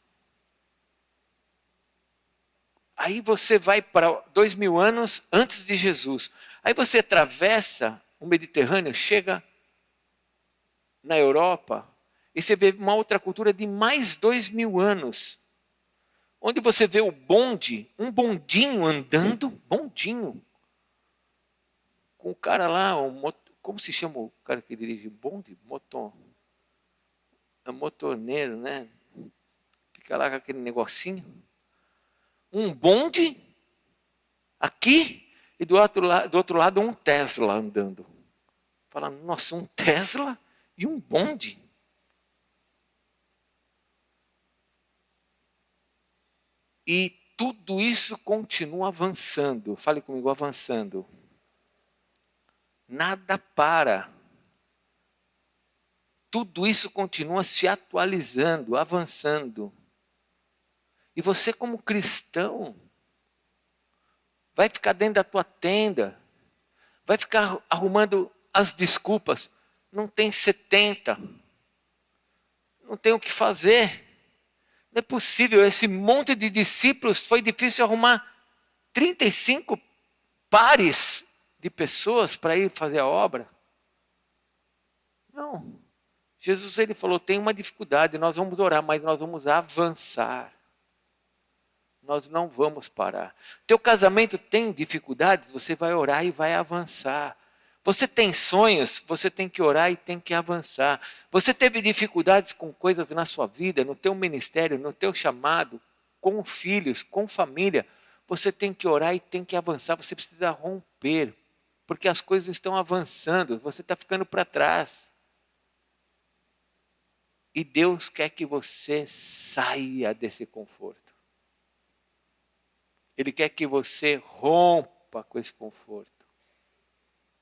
Aí você vai para 2000 anos antes de Jesus. Aí você atravessa o Mediterrâneo, chega na Europa, e você vê uma outra cultura de mais 2000 anos. Onde você vê o bonde, um bondinho andando, bondinho, com o cara lá, como se chama o cara que dirige bonde? Motorneiro, né? Fica lá com aquele negocinho. Um bonde aqui e do outro lado um Tesla andando. Fala, nossa, um Tesla e um bonde. E tudo isso continua avançando. Fale comigo, avançando. Nada para. Tudo isso continua se atualizando, avançando. E você, como cristão, vai ficar dentro da tua tenda, vai ficar arrumando as desculpas. Não tem 70, não tem o que fazer. Não é possível, esse monte de discípulos, foi difícil arrumar 35 pares de pessoas para ir fazer a obra. Não. Jesus ele falou, tem uma dificuldade, nós vamos orar, mas nós vamos avançar. Nós não vamos parar. Teu casamento tem dificuldades, você vai orar e vai avançar. Você tem sonhos, você tem que orar e tem que avançar. Você teve dificuldades com coisas na sua vida, no teu ministério, no teu chamado, com filhos, com família. Você tem que orar e tem que avançar, você precisa romper. Porque as coisas estão avançando, você está ficando para trás. E Deus quer que você saia desse conforto. Ele quer que você rompa com esse conforto.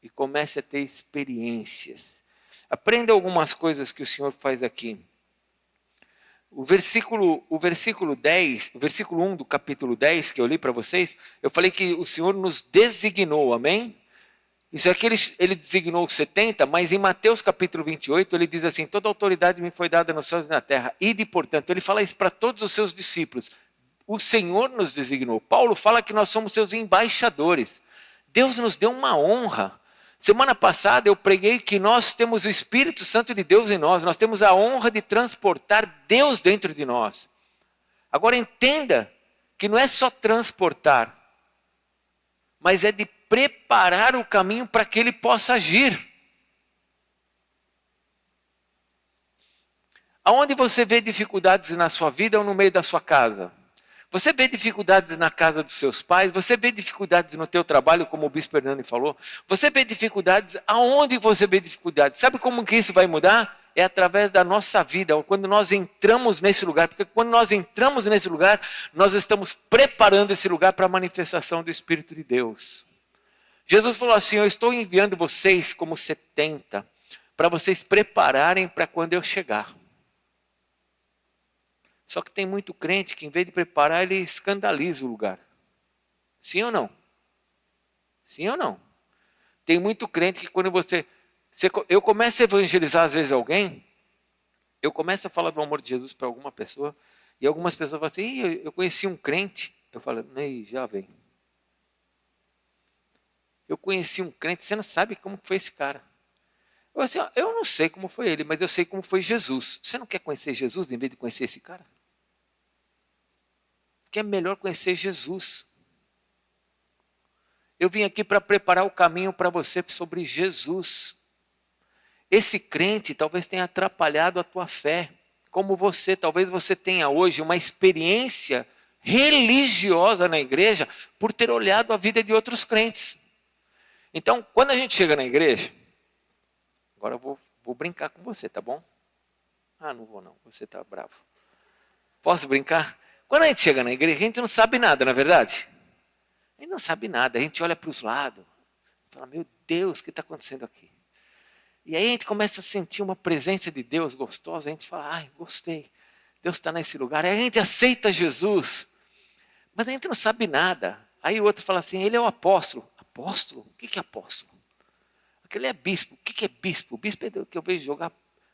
E comece a ter experiências. Aprenda algumas coisas que o Senhor faz aqui. O versículo 10, o versículo 1 do capítulo 10, que eu li para vocês, eu falei que o Senhor nos designou, amém? Isso aqui ele designou 70, mas em Mateus capítulo 28, ele diz assim, toda autoridade me foi dada nos céus e na terra. Ide, portanto, ele fala isso para todos os seus discípulos. O Senhor nos designou. Paulo fala que nós somos seus embaixadores. Deus nos deu uma honra. Semana passada eu preguei que nós temos o Espírito Santo de Deus em nós. Nós temos a honra de transportar Deus dentro de nós. Agora entenda que não é só transportar, mas é de preparar o caminho para que Ele possa agir. Aonde você vê dificuldades na sua vida ou no meio da sua casa? Você vê dificuldades na casa dos seus pais? Você vê dificuldades no teu trabalho, como o Bispo Hernani falou? Você vê dificuldades? Aonde você vê dificuldades? Sabe como que isso vai mudar? É através da nossa vida, quando nós entramos nesse lugar. Porque quando nós entramos nesse lugar, nós estamos preparando esse lugar para a manifestação do Espírito de Deus. Jesus falou assim, eu estou enviando vocês como 70, para vocês prepararem para quando eu chegar. Só que tem muito crente que, em vez de preparar, ele escandaliza o lugar. Sim ou não? Sim ou não? Tem muito crente que quando eu começo a evangelizar às vezes alguém, eu começo a falar do amor de Jesus para alguma pessoa, e algumas pessoas falam assim, eu conheci um crente. Eu falo, ei, já vem. Eu conheci um crente, você não sabe como foi esse cara. Eu não sei como foi ele, mas eu sei como foi Jesus. Você não quer conhecer Jesus em vez de conhecer esse cara? Porque é melhor conhecer Jesus. Eu vim aqui para preparar o caminho para você sobre Jesus. esse crente talvez tenha atrapalhado a tua fé. Como você, talvez você tenha hoje uma experiência religiosa na igreja por ter olhado a vida de outros crentes. Então, quando a gente chega na igreja, agora eu vou brincar com você, tá bom? Ah, não vou não, você tá bravo. Posso brincar? Quando a gente chega na igreja, a gente não sabe nada, não é verdade? A gente não sabe nada, a gente olha para os lados, fala, meu Deus, o que está acontecendo aqui? E aí a gente começa a sentir uma presença de Deus gostosa, a gente fala, ai, gostei, Deus está nesse lugar. Aí a gente aceita Jesus, mas a gente não sabe nada. Aí o outro fala assim, ele é o apóstolo. Apóstolo? O que é apóstolo? Aquele é bispo. O que é bispo? Bispo é o que eu vejo jogar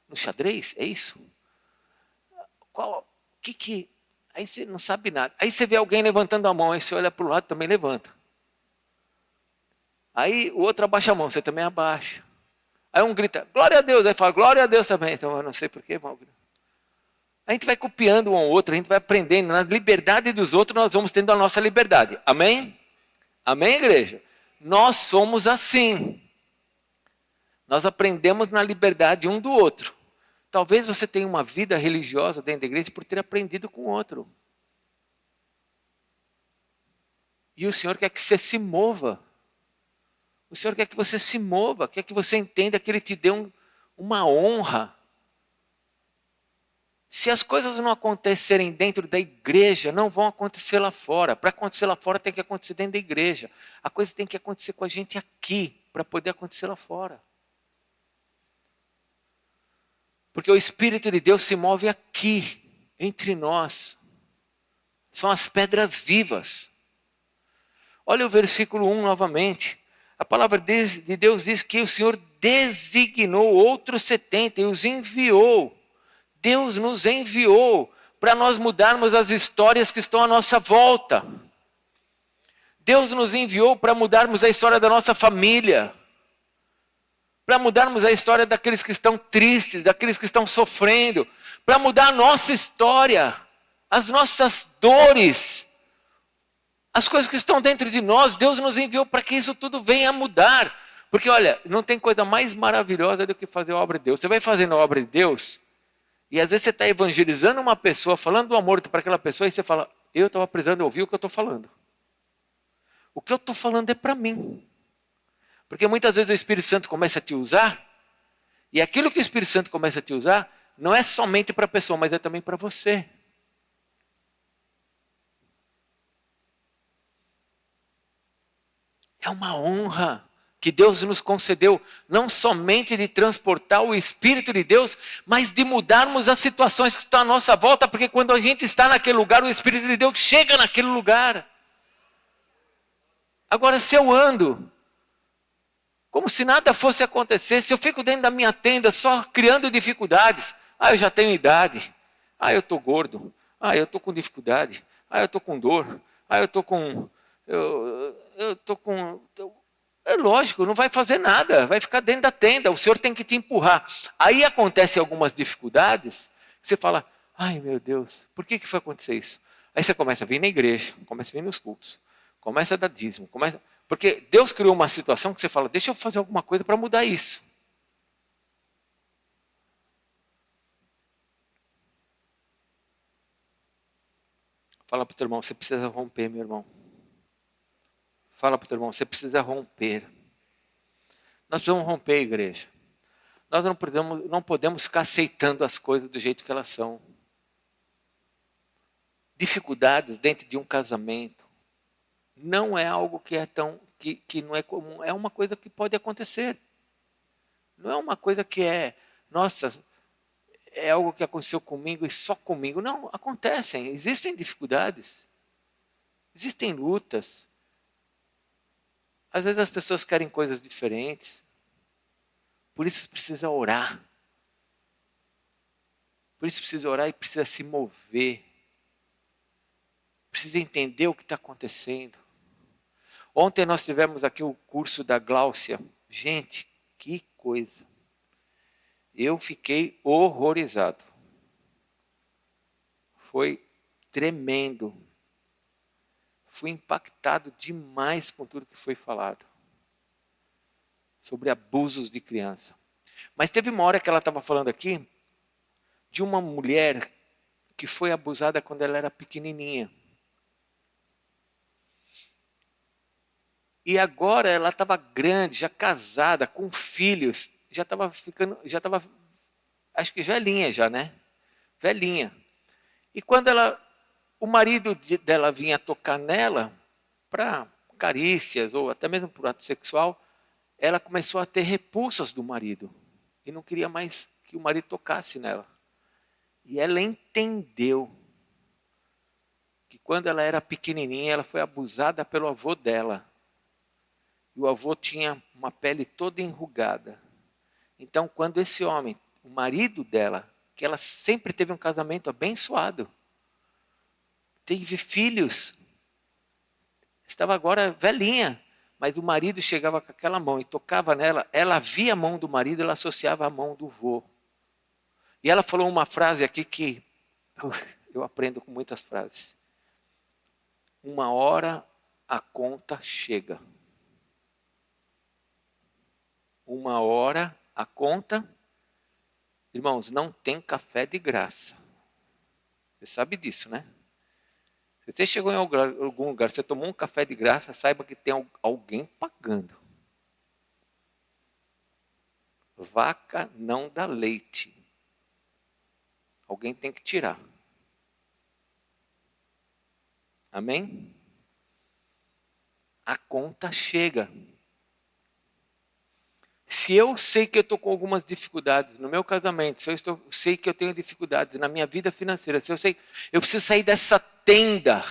no xadrez, é isso? Aí você não sabe nada. Aí você vê alguém levantando a mão, aí você olha para o lado, também levanta. Aí o outro abaixa a mão, você também abaixa. Aí um grita, glória a Deus, aí fala, glória a Deus também. Então eu não sei porquê, irmão. A gente vai copiando um ao outro, a gente vai aprendendo. Na liberdade dos outros, nós vamos tendo a nossa liberdade. Amém? Amém, igreja? Nós somos assim. Nós aprendemos na liberdade um do outro. Talvez você tenha uma vida religiosa dentro da igreja por ter aprendido com o outro. E o Senhor quer que você se mova. O Senhor quer que você se mova, quer que você entenda que Ele te deu uma honra. Se as coisas não acontecerem dentro da igreja, não vão acontecer lá fora. Para acontecer lá fora, tem que acontecer dentro da igreja. A coisa tem que acontecer com a gente aqui, para poder acontecer lá fora. Porque o Espírito de Deus se move aqui, entre nós. São as pedras vivas. Olha o versículo 1 novamente. A palavra de Deus diz que o Senhor designou outros 70 e os enviou. Deus nos enviou para nós mudarmos as histórias que estão à nossa volta. Deus nos enviou para mudarmos a história da nossa família. Para mudarmos a história daqueles que estão tristes, daqueles que estão sofrendo. Para mudar a nossa história, as nossas dores. As coisas que estão dentro de nós, Deus nos enviou para que isso tudo venha a mudar. Porque olha, não tem coisa mais maravilhosa do que fazer a obra de Deus. Você vai fazendo a obra de Deus, e às vezes você está evangelizando uma pessoa, falando do amor para aquela pessoa, e você fala, eu estava precisando ouvir o que eu estou falando. O que eu estou falando é para mim. Porque muitas vezes o Espírito Santo começa a te usar, e aquilo que o Espírito Santo começa a te usar, não é somente para a pessoa, mas é também para você. É uma honra que Deus nos concedeu, não somente de transportar o Espírito de Deus, mas de mudarmos as situações que estão à nossa volta, porque quando a gente está naquele lugar, o Espírito de Deus chega naquele lugar. Agora, se eu ando como se nada fosse acontecer, se eu fico dentro da minha tenda só criando dificuldades, eu já tenho idade, eu estou gordo, eu estou com dificuldade, eu estou com dor, eu estou com... Eu estou com... É lógico, não vai fazer nada, vai ficar dentro da tenda, o Senhor tem que te empurrar. Aí acontecem algumas dificuldades, você fala, ai meu Deus, por que foi acontecer isso? Aí você começa a vir na igreja, começa a vir nos cultos, começa a dar dízimo, porque Deus criou uma situação que você fala, deixa eu fazer alguma coisa para mudar isso. Fala para o teu irmão, você precisa romper, meu irmão. Fala para o teu irmão, você precisa romper. Nós precisamos romper, igreja. Nós não podemos ficar aceitando as coisas do jeito que elas são. Dificuldades dentro de um casamento não é algo que é que não é comum. É uma coisa que pode acontecer. Não é uma coisa que é, nossa, é algo que aconteceu comigo e só comigo. Não, acontecem. Existem dificuldades. Existem lutas. Às vezes as pessoas querem coisas diferentes. Por isso precisa orar. Por isso precisa orar e precisa se mover. Precisa entender o que está acontecendo. Ontem nós tivemos aqui o curso da Gláucia. Gente, que coisa. Eu fiquei horrorizado. Foi tremendo. Fui impactado demais com tudo que foi falado. Sobre abusos de criança. Mas teve uma hora que ela estava falando aqui de uma mulher que foi abusada quando ela era pequenininha. E agora ela estava grande, já casada, com filhos, já estava ficando, já estava, acho que velhinha já, né? Velhinha. E quando o marido dela vinha tocar nela, para carícias ou até mesmo por ato sexual, ela começou a ter repulsas do marido. E não queria mais que o marido tocasse nela. E ela entendeu que quando ela era pequenininha, ela foi abusada pelo avô dela. E o avô tinha uma pele toda enrugada. Então, quando esse homem, o marido dela, que ela sempre teve um casamento abençoado, teve filhos, estava agora velhinha, mas o marido chegava com aquela mão e tocava nela, ela via a mão do marido, ela associava a mão do vô. E ela falou uma frase aqui que eu aprendo com muitas frases. Uma hora a conta chega. Uma hora a conta. Irmãos, não tem café de graça. Você sabe disso, né? Se você chegou em algum lugar, você tomou um café de graça, saiba que tem alguém pagando. Vaca não dá leite. Alguém tem que tirar. Amém? A conta chega. Se eu sei que eu estou com algumas dificuldades no meu casamento, se eu sei que eu tenho dificuldades na minha vida financeira, se eu sei, eu preciso sair dessa tenda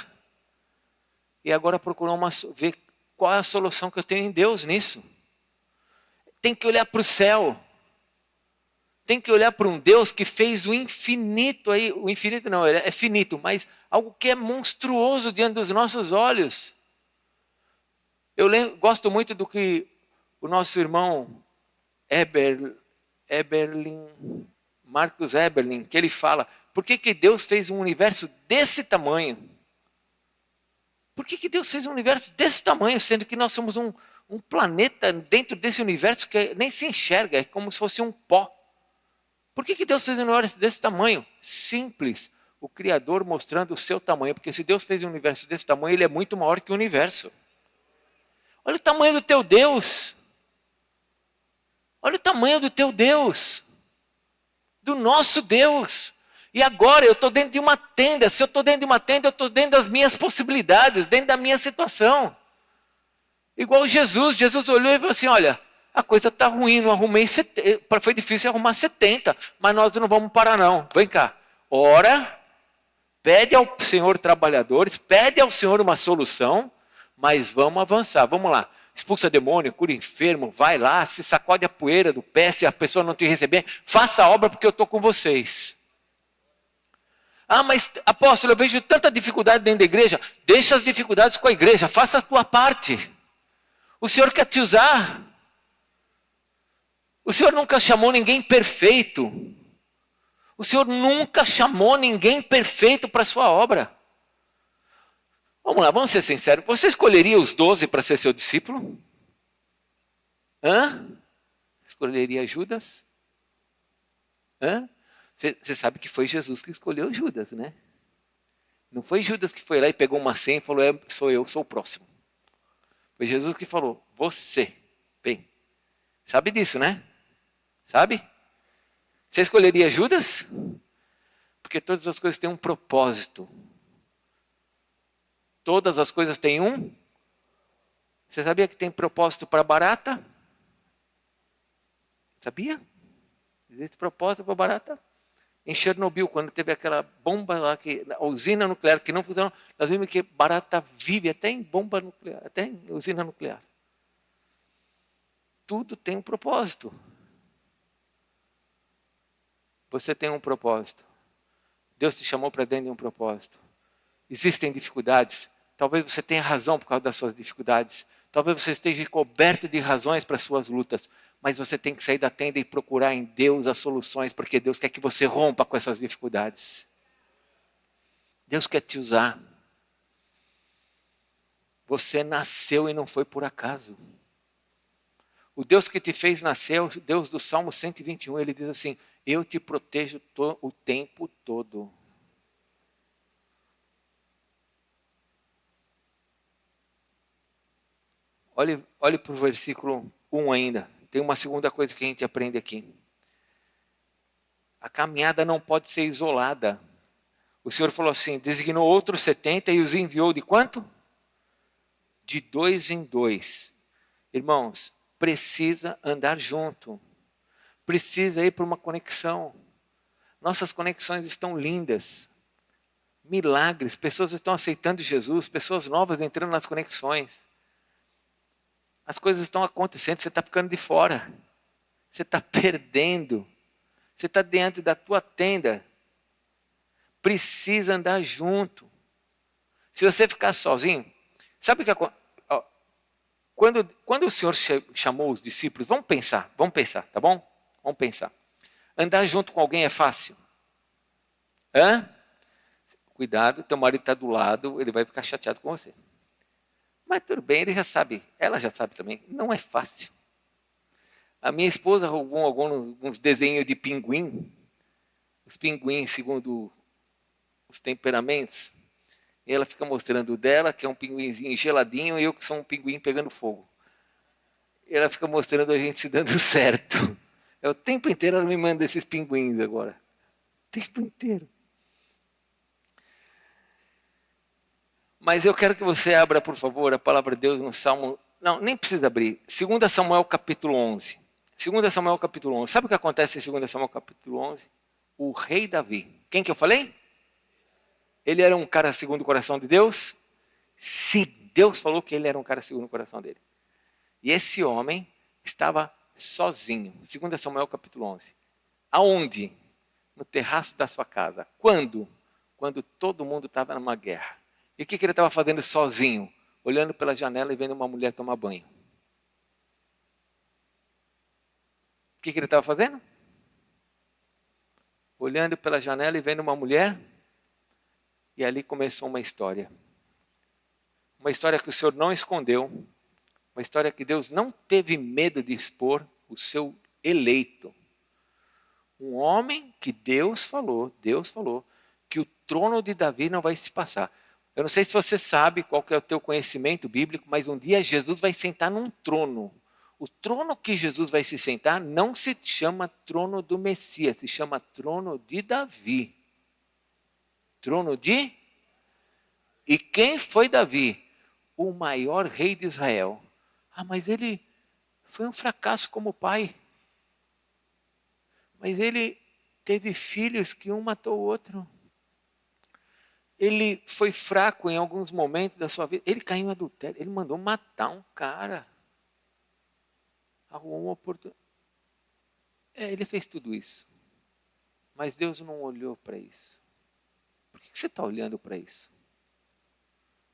e agora procurar ver qual é a solução que eu tenho em Deus nisso. Tem que olhar para o céu. Tem que olhar para um Deus que fez o infinito aí, o infinito não, é finito, mas algo que é monstruoso diante dos nossos olhos. Eu gosto muito do que o nosso irmão Marcus Eberlin, que ele fala, por que Deus fez um universo desse tamanho? Por que Deus fez um universo desse tamanho, sendo que nós somos um planeta dentro desse universo que nem se enxerga, é como se fosse um pó? Por que Deus fez um universo desse tamanho? Simples, o Criador mostrando o seu tamanho, porque se Deus fez um universo desse tamanho, ele é muito maior que o universo. Olha o tamanho do teu Deus. Olha o tamanho do teu Deus. Do nosso Deus. E agora eu estou dentro de uma tenda. Se eu estou dentro de uma tenda, eu estou dentro das minhas possibilidades, dentro da minha situação. Igual Jesus. Jesus olhou e falou assim, olha, a coisa está ruim, não arrumei 70, foi difícil arrumar 70, mas nós não vamos parar não. Vem cá, ora, pede ao Senhor trabalhadores, pede ao Senhor uma solução, mas vamos avançar, vamos lá. Expulsa demônio, cura enfermo, vai lá, se sacode a poeira do pé, se a pessoa não te receber, faça a obra porque eu estou com vocês. Ah, mas apóstolo, eu vejo tanta dificuldade dentro da igreja. Deixa as dificuldades com a igreja, faça a tua parte. O Senhor quer te usar. O Senhor nunca chamou ninguém perfeito. O Senhor nunca chamou ninguém perfeito para a sua obra. Vamos lá, vamos ser sinceros. Você escolheria os 12 para ser seu discípulo? Hã? Escolheria Judas? Hã? Você sabe que foi Jesus que escolheu Judas, né? Não foi Judas que foi lá e pegou uma senha e falou, sou eu, sou o próximo. Foi Jesus que falou, você, vem. Sabe disso, né? Sabe? Você escolheria Judas? Porque todas as coisas têm um propósito. Todas as coisas têm um. Você sabia que tem propósito para barata? Sabia? Existe propósito para barata? Em Chernobyl, quando teve aquela bomba lá, a usina nuclear que não funcionou, nós vimos que barata vive até em bomba nuclear, até em usina nuclear. Tudo tem um propósito. Você tem um propósito. Deus te chamou para dentro de um propósito. Existem dificuldades. Talvez você tenha razão por causa das suas dificuldades. Talvez você esteja coberto de razões para as suas lutas. Mas você tem que sair da tenda e procurar em Deus as soluções, porque Deus quer que você rompa com essas dificuldades. Deus quer te usar. Você nasceu e não foi por acaso. O Deus que te fez nascer, o Deus do Salmo 121, ele diz assim, eu te protejo o tempo todo. Olhe para o versículo 1 ainda. Tem uma segunda coisa que a gente aprende aqui. A caminhada não pode ser isolada. O Senhor falou assim, designou outros 70 e os enviou de quanto? De 2 em 2. Irmãos, precisa andar junto. Precisa ir para uma conexão. Nossas conexões estão lindas. Milagres, pessoas estão aceitando Jesus, pessoas novas entrando nas conexões. As coisas estão acontecendo, você está ficando de fora. Você está perdendo. Você está dentro da tua tenda. Precisa andar junto. Se você ficar sozinho, sabe o que acontece? Quando o Senhor chamou os discípulos, vamos pensar, tá bom? Vamos pensar. Andar junto com alguém é fácil? Hã? Cuidado, teu marido está do lado, ele vai ficar chateado com você. Mas tudo bem, ele já sabe, ela já sabe também, não é fácil. A minha esposa roubou alguns desenhos de pinguim, os pinguins segundo os temperamentos, e ela fica mostrando o dela, que é um pinguinzinho geladinho, e eu que sou um pinguim pegando fogo. E ela fica mostrando a gente se dando certo. O tempo inteiro ela me manda esses pinguins agora. O tempo inteiro. Mas eu quero que você abra, por favor, a palavra de Deus no Salmo... Não, nem precisa abrir. 2 Samuel capítulo 11. 2 Samuel capítulo 11. Sabe o que acontece em 2 Samuel capítulo 11? O rei Davi. Quem que eu falei? Ele era um cara segundo o coração de Deus? Sim, Deus falou que ele era um cara segundo o coração dele. E esse homem estava sozinho. 2 Samuel capítulo 11. Aonde? No terraço da sua casa. Quando? Quando todo mundo estava numa guerra. E o que ele estava fazendo sozinho? Olhando pela janela e vendo uma mulher tomar banho. O que ele estava fazendo? Olhando pela janela e vendo uma mulher. E ali começou uma história. Uma história que o Senhor não escondeu. Uma história que Deus não teve medo de expor o seu eleito. Um homem que Deus falou que o trono de Davi não vai se passar. Eu não sei se você sabe qual que é o teu conhecimento bíblico, mas um dia Jesus vai sentar num trono. O trono que Jesus vai se sentar não se chama trono do Messias, se chama trono de Davi. Trono de? E quem foi Davi? O maior rei de Israel. Ah, mas ele foi um fracasso como pai. Mas ele teve filhos que um matou o outro. Ele foi fraco em alguns momentos da sua vida. Ele caiu em adultério. Ele mandou matar um cara. Arrumou uma oportunidade. Ele fez tudo isso. Mas Deus não olhou para isso. Por que você está olhando para isso?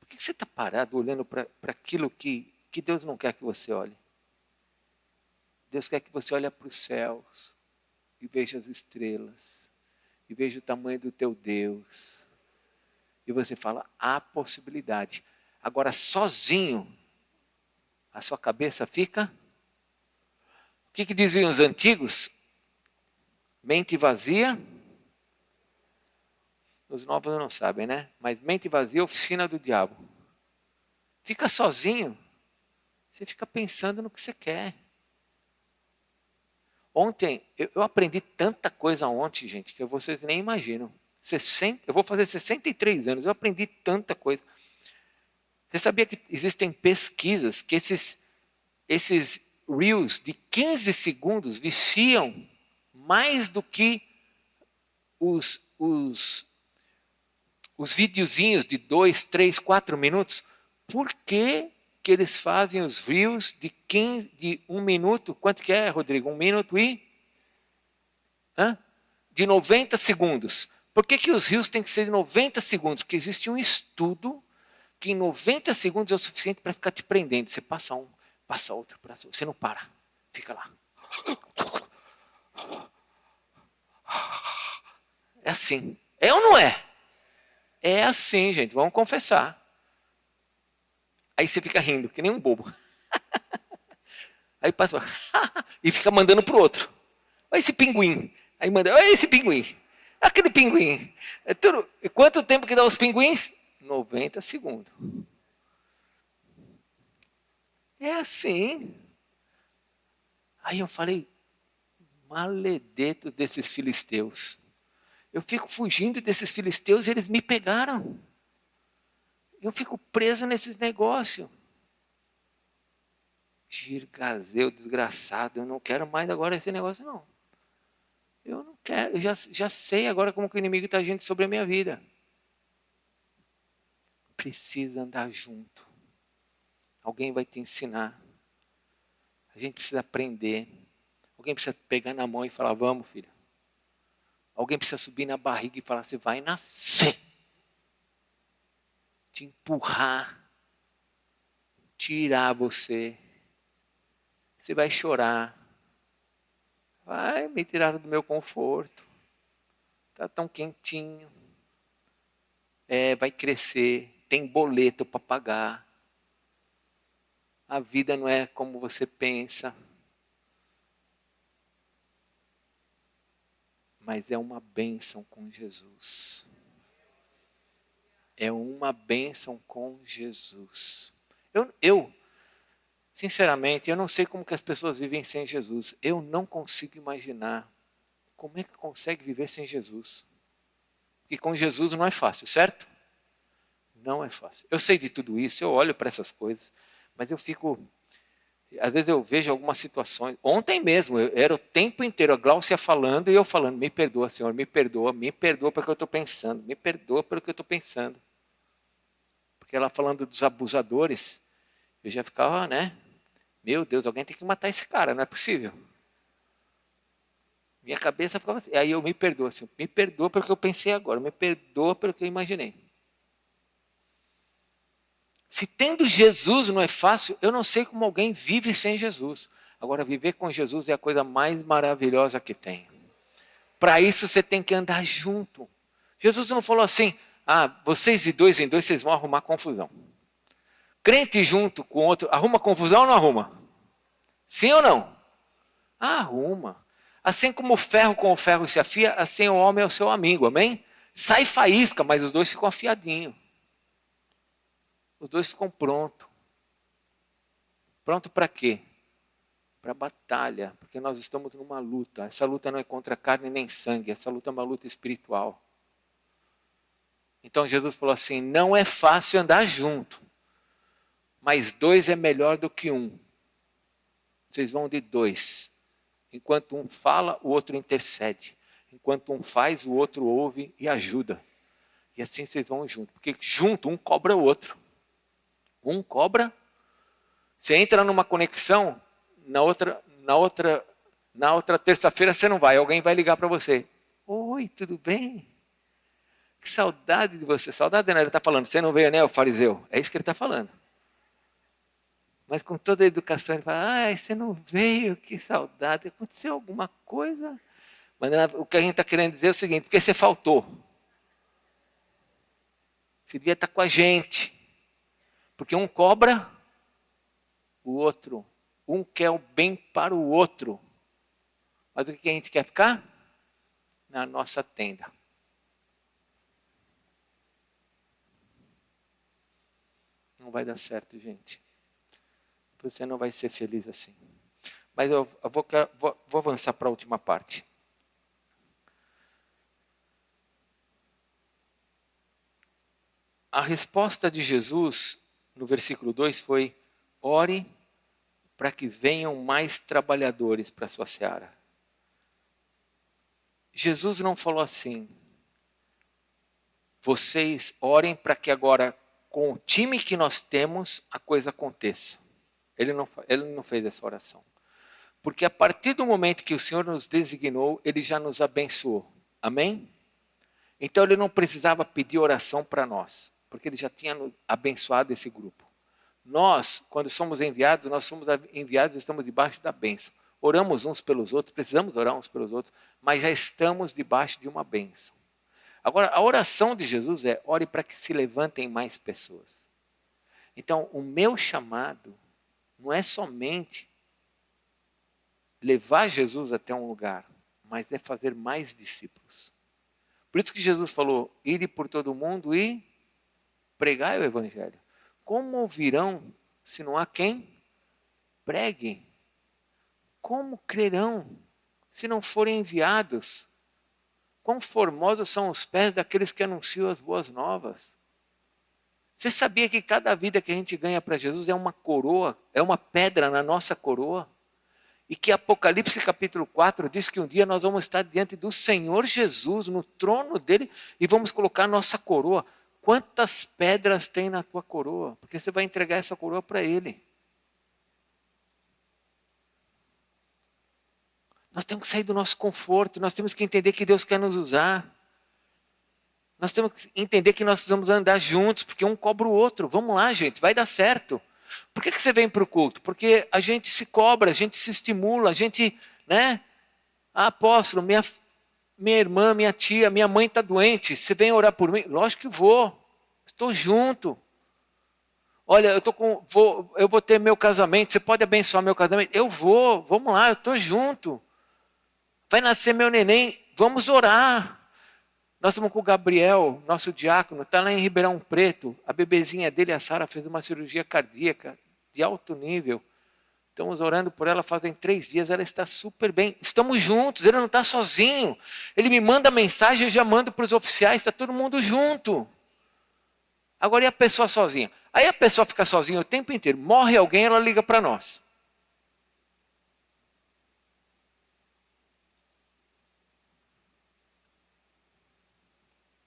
Por que você está parado olhando para aquilo que Deus não quer que você olhe? Deus quer que você olhe para os céus e veja as estrelas. E veja o tamanho do teu Deus. E você fala, há possibilidade. Agora, sozinho, a sua cabeça fica... O que diziam os antigos? Mente vazia. Os novos não sabem, né? Mas mente vazia é oficina do diabo. Fica sozinho. Você fica pensando no que você quer. Ontem, eu aprendi tanta coisa ontem, gente, que vocês nem imaginam. Eu vou fazer 63 anos, eu aprendi tanta coisa. Você sabia que existem pesquisas que esses reels de 15 segundos viciam mais do que os videozinhos de 2, 3, 4 minutos? Por que eles fazem os reels de 1 minuto? Quanto que é, Rodrigo? 1 minuto e? De 90 segundos. Por que os reels têm que ser de 90 segundos? Porque existe um estudo que em 90 segundos é o suficiente para ficar te prendendo. Você passa um, passa outro, você não para. Fica lá. É assim. É ou não é? É assim, gente. Vamos confessar. Aí você fica rindo, que nem um bobo. Aí passa e fica mandando pro outro. Olha esse pinguim. Aí manda, olha esse pinguim. Aquele pinguim. E quanto tempo que dá os pinguins? 90 segundos. É assim. Aí eu falei, maledeto desses filisteus. Eu fico fugindo desses filisteus e eles me pegaram. Eu fico preso nesses negócios. Girgazeu, desgraçado, eu não quero mais agora esse negócio não. Eu não quero, eu já sei agora como que o inimigo está agindo sobre a minha vida. Precisa andar junto. Alguém vai te ensinar. A gente precisa aprender. Alguém precisa pegar na mão e falar, vamos filho. Alguém precisa subir na barriga e falar, você vai nascer. Te empurrar. Tirar você. Você vai chorar. Vai, me tiraram do meu conforto. Está tão quentinho. Vai crescer. Tem boleto para pagar. A vida não é como você pensa. Mas é uma bênção com Jesus. É uma bênção com Jesus. Sinceramente, eu não sei como que as pessoas vivem sem Jesus. Eu não consigo imaginar como é que consegue viver sem Jesus. E com Jesus não é fácil, certo? Não é fácil. Eu sei de tudo isso, eu olho para essas coisas, mas eu fico... Às vezes eu vejo algumas situações. Ontem mesmo, era o tempo inteiro a Gláucia falando e eu falando, me perdoa, Senhor, me perdoa pelo que eu estou pensando, me perdoa pelo que eu estou pensando. Porque ela falando dos abusadores, eu já ficava, né? Meu Deus, alguém tem que matar esse cara, não é possível. Minha cabeça ficava assim. Aí eu me perdoa, Senhor, me perdoa pelo que eu pensei agora, me perdoa pelo que eu imaginei. Se tendo Jesus não é fácil, eu não sei como alguém vive sem Jesus. Agora, viver com Jesus é a coisa mais maravilhosa que tem. Para isso, você tem que andar junto. Jesus não falou assim, vocês de dois em dois, vocês vão arrumar confusão. Crente junto com outro, arruma confusão ou não arruma? Sim ou não? Arruma. Assim como o ferro com o ferro se afia, assim o homem é o seu amigo, amém? Sai faísca, mas os dois ficam afiadinhos. Os dois ficam prontos. Pronto para quê? Para a batalha, porque nós estamos numa luta. Essa luta não é contra carne nem sangue, essa luta é uma luta espiritual. Então Jesus falou assim, não é fácil andar junto, mas dois é melhor do que um. Vocês vão de dois. Enquanto um fala, o outro intercede. Enquanto um faz, o outro ouve e ajuda. E assim vocês vão junto, porque junto um cobra o outro. Um cobra. Você entra numa conexão, na outra terça-feira você não vai. Alguém vai ligar para você. Oi, tudo bem? Que saudade de você. Saudade, né? Ele está falando. Você não veio, né, o fariseu? É isso que ele está falando. Mas com toda a educação, ele fala, você não veio, que saudade. Aconteceu alguma coisa? Mas o que a gente está querendo dizer é o seguinte, porque você faltou. Você devia estar com a gente. Porque um cobra, o outro. Um quer o bem para o outro. Mas o que a gente quer ficar? Na nossa tenda. Não vai dar certo, gente. Você não vai ser feliz assim. Mas eu vou avançar para a última parte. A resposta de Jesus, no versículo 2, foi, ore para que venham mais trabalhadores para a sua seara. Jesus não falou assim, vocês orem para que agora, com o time que nós temos, a coisa aconteça. Ele não fez essa oração. Porque a partir do momento que o Senhor nos designou, Ele já nos abençoou. Amém? Então Ele não precisava pedir oração para nós, porque Ele já tinha abençoado esse grupo. Nós, quando somos enviados, estamos debaixo da bênção. Oramos uns pelos outros, precisamos orar uns pelos outros, mas já estamos debaixo de uma bênção. Agora, a oração de Jesus é, ore para que se levantem mais pessoas. Então, o meu chamado não é somente levar Jesus até um lugar, mas é fazer mais discípulos. Por isso que Jesus falou, ide por todo mundo e pregai o evangelho. Como ouvirão se não há quem pregue? Como crerão se não forem enviados? Quão formosos são os pés daqueles que anunciam as boas novas. Você sabia que cada vida que a gente ganha para Jesus é uma coroa, é uma pedra na nossa coroa? E que Apocalipse capítulo 4 diz que um dia nós vamos estar diante do Senhor Jesus, no trono dele, e vamos colocar a nossa coroa. Quantas pedras tem na tua coroa? Porque você vai entregar essa coroa para ele. Nós temos que sair do nosso conforto, nós temos que entender que Deus quer nos usar. Nós temos que entender que nós precisamos andar juntos, porque um cobra o outro. Vamos lá, gente, vai dar certo. Por que você vem para o culto? Porque a gente se cobra, a gente se estimula, a gente, né? Ah, apóstolo, minha irmã, minha tia, minha mãe está doente, você vem orar por mim? Lógico que vou, estou junto. Olha, eu vou ter meu casamento, você pode abençoar meu casamento? Eu vou, vamos lá, eu estou junto. Vai nascer meu neném, vamos orar. Nós estamos com o Gabriel, nosso diácono, está lá em Ribeirão Preto. A bebezinha dele, a Sara, fez uma cirurgia cardíaca de alto nível. Estamos orando por ela fazem 3 dias, ela está super bem. Estamos juntos, ele não está sozinho. Ele me manda mensagem, eu já mando para os oficiais, está todo mundo junto. Agora e a pessoa sozinha? Aí a pessoa fica sozinha o tempo inteiro. Morre alguém, ela liga para nós.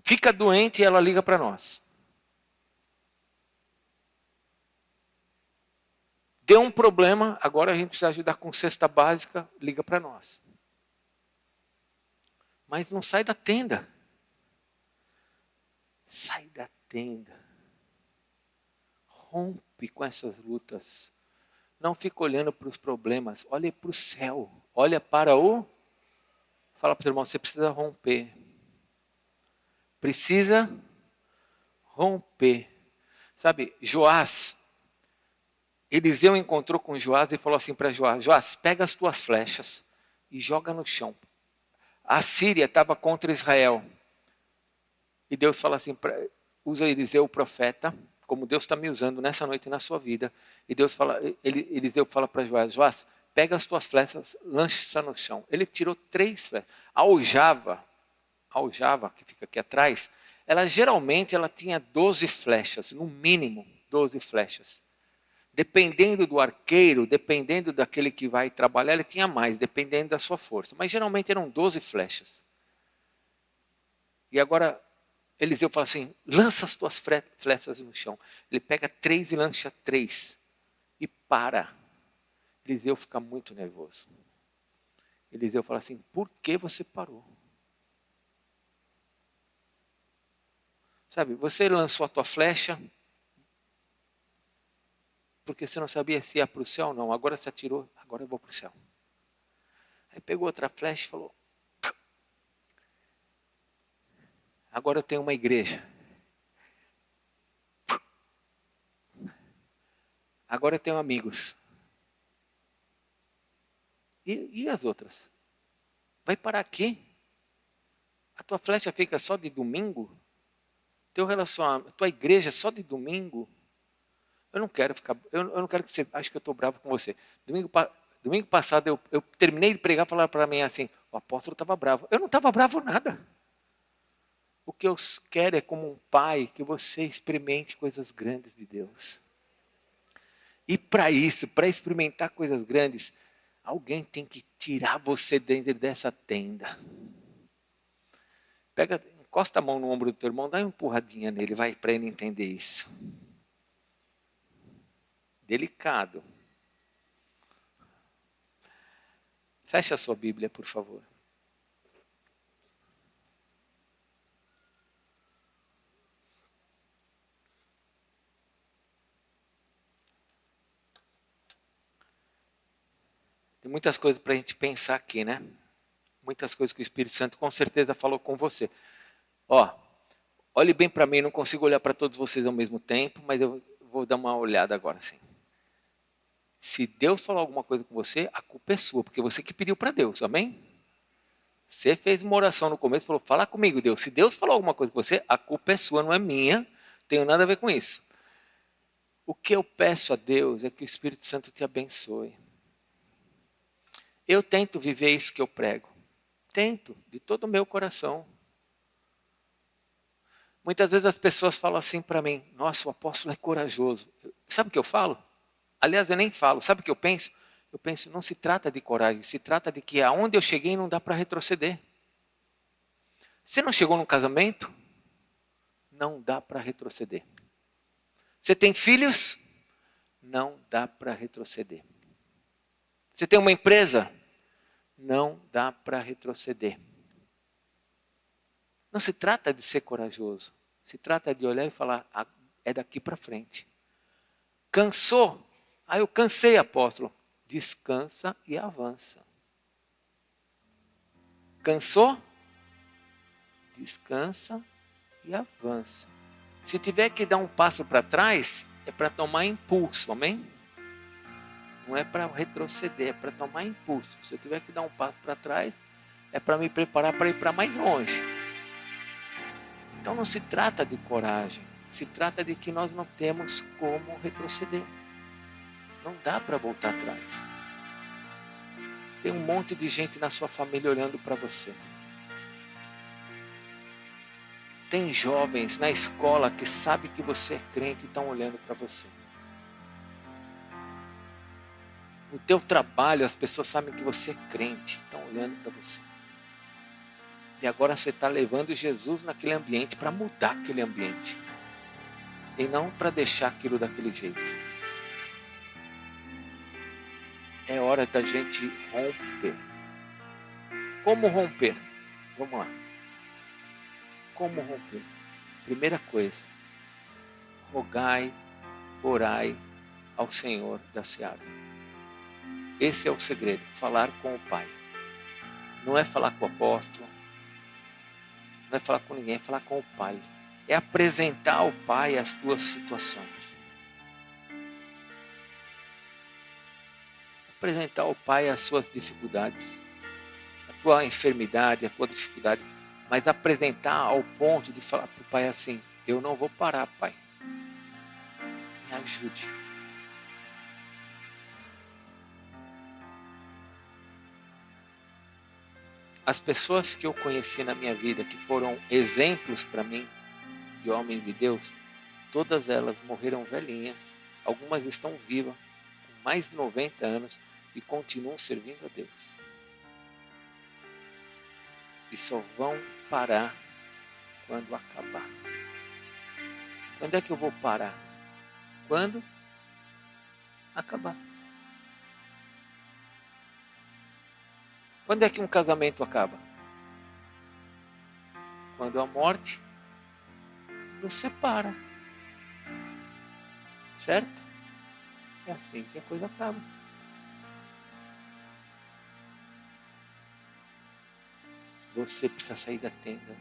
Fica doente e ela liga para nós. Deu um problema, agora a gente precisa ajudar com cesta básica, liga para nós. Mas não sai da tenda. Sai da tenda. Rompe com essas lutas. Não fica olhando para os problemas, olha para o céu. Olha para o... Fala para o seu irmão, você precisa romper. Precisa romper. Sabe, Joás, Eliseu encontrou com Joás e falou assim para Joás, Joás, pega as tuas flechas e joga no chão. A Síria estava contra Israel. E Deus fala assim, usa Eliseu o profeta, como Deus está me usando nessa noite na sua vida. E Deus fala, Eliseu fala para Joás, Joás, pega as tuas flechas, lança no chão. Ele tirou 3 flechas. A aljava, que fica aqui atrás, ela geralmente tinha 12 flechas, no mínimo 12 flechas. Dependendo do arqueiro, dependendo daquele que vai trabalhar, ele tinha mais, dependendo da sua força. Mas geralmente eram 12 flechas. E agora Eliseu fala assim, lança as tuas flechas no chão. Ele pega 3 e lança 3. E para. Eliseu fica muito nervoso. Eliseu fala assim, por que você parou? Sabe, você lançou a tua flecha, porque você não sabia se ia para o céu ou não. Agora você atirou, agora eu vou para o céu. Aí pegou outra flecha e falou, agora eu tenho uma igreja. Agora eu tenho amigos. E as outras? Vai parar aqui? A tua flecha fica só de domingo? Teu relacionamento, tua igreja só de domingo? Eu não quero que você ache que eu estou bravo com você. Domingo passado eu terminei de pregar e falaram para mim assim, o apóstolo estava bravo. Eu não estava bravo nada. O que eu quero é como um pai que você experimente coisas grandes de Deus. E para isso, para experimentar coisas grandes, alguém tem que tirar você dentro dessa tenda. Encosta a mão no ombro do teu irmão, dá uma empurradinha nele, vai para ele entender isso. Delicado. Feche a sua Bíblia, por favor. Tem muitas coisas para a gente pensar aqui, né? Muitas coisas que o Espírito Santo com certeza falou com você. Olhe bem para mim, não consigo olhar para todos vocês ao mesmo tempo, mas eu vou dar uma olhada agora sim. Se Deus falou alguma coisa com você, a culpa é sua, porque você que pediu para Deus, amém? Você fez uma oração no começo, falou, fala comigo, Deus. Se Deus falou alguma coisa com você, a culpa é sua, não é minha, tenho nada a ver com isso. O que eu peço a Deus é que o Espírito Santo te abençoe. Eu tento viver isso que eu prego. Tento, de todo o meu coração. Muitas vezes as pessoas falam assim para mim, nossa, o apóstolo é corajoso. Sabe o que eu falo? Aliás, eu nem falo. Sabe o que eu penso? Eu penso, não se trata de coragem, se trata de que aonde eu cheguei não dá para retroceder. Você não chegou num casamento? Não dá para retroceder. Você tem filhos? Não dá para retroceder. Você tem uma empresa? Não dá para retroceder. Não se trata de ser corajoso. Se trata de olhar e falar, é daqui para frente. Cansou? Eu cansei, apóstolo. Descansa e avança. Cansou? Descansa e avança. Se tiver que dar um passo para trás, é para tomar impulso, amém? Não é para retroceder, é para tomar impulso. Se eu tiver que dar um passo para trás, é para me preparar para ir para mais longe. Então não se trata de coragem, se trata de que nós não temos como retroceder. Não dá para voltar atrás. Tem um monte de gente na sua família olhando para você. Tem jovens na escola que sabem que você é crente e estão olhando para você. No teu trabalho, as pessoas sabem que você é crente e estão olhando para você. E agora você está levando Jesus naquele ambiente para mudar aquele ambiente. E não para deixar aquilo daquele jeito. É hora da gente romper. Como romper? Vamos lá. Como romper? Primeira coisa. Rogai, orai ao Senhor da Seara. Esse é o segredo. Falar com o Pai. Não é falar com o apóstolo. Não é falar com ninguém. É falar com o Pai. É apresentar ao Pai as tuas situações. Apresentar ao Pai as suas dificuldades, a tua enfermidade, a tua dificuldade, mas apresentar ao ponto de falar para o Pai assim, eu não vou parar, Pai, me ajude. As pessoas que eu conheci na minha vida, que foram exemplos para mim, de homens de Deus, todas elas morreram velhinhas, algumas estão vivas, com mais de 90 anos, e continuam servindo a Deus. E só vão parar quando acabar. Quando é que eu vou parar? Quando acabar. Quando é que um casamento acaba? Quando a morte nos separa. Certo? É assim que a coisa acaba. Você precisa sair da tenda.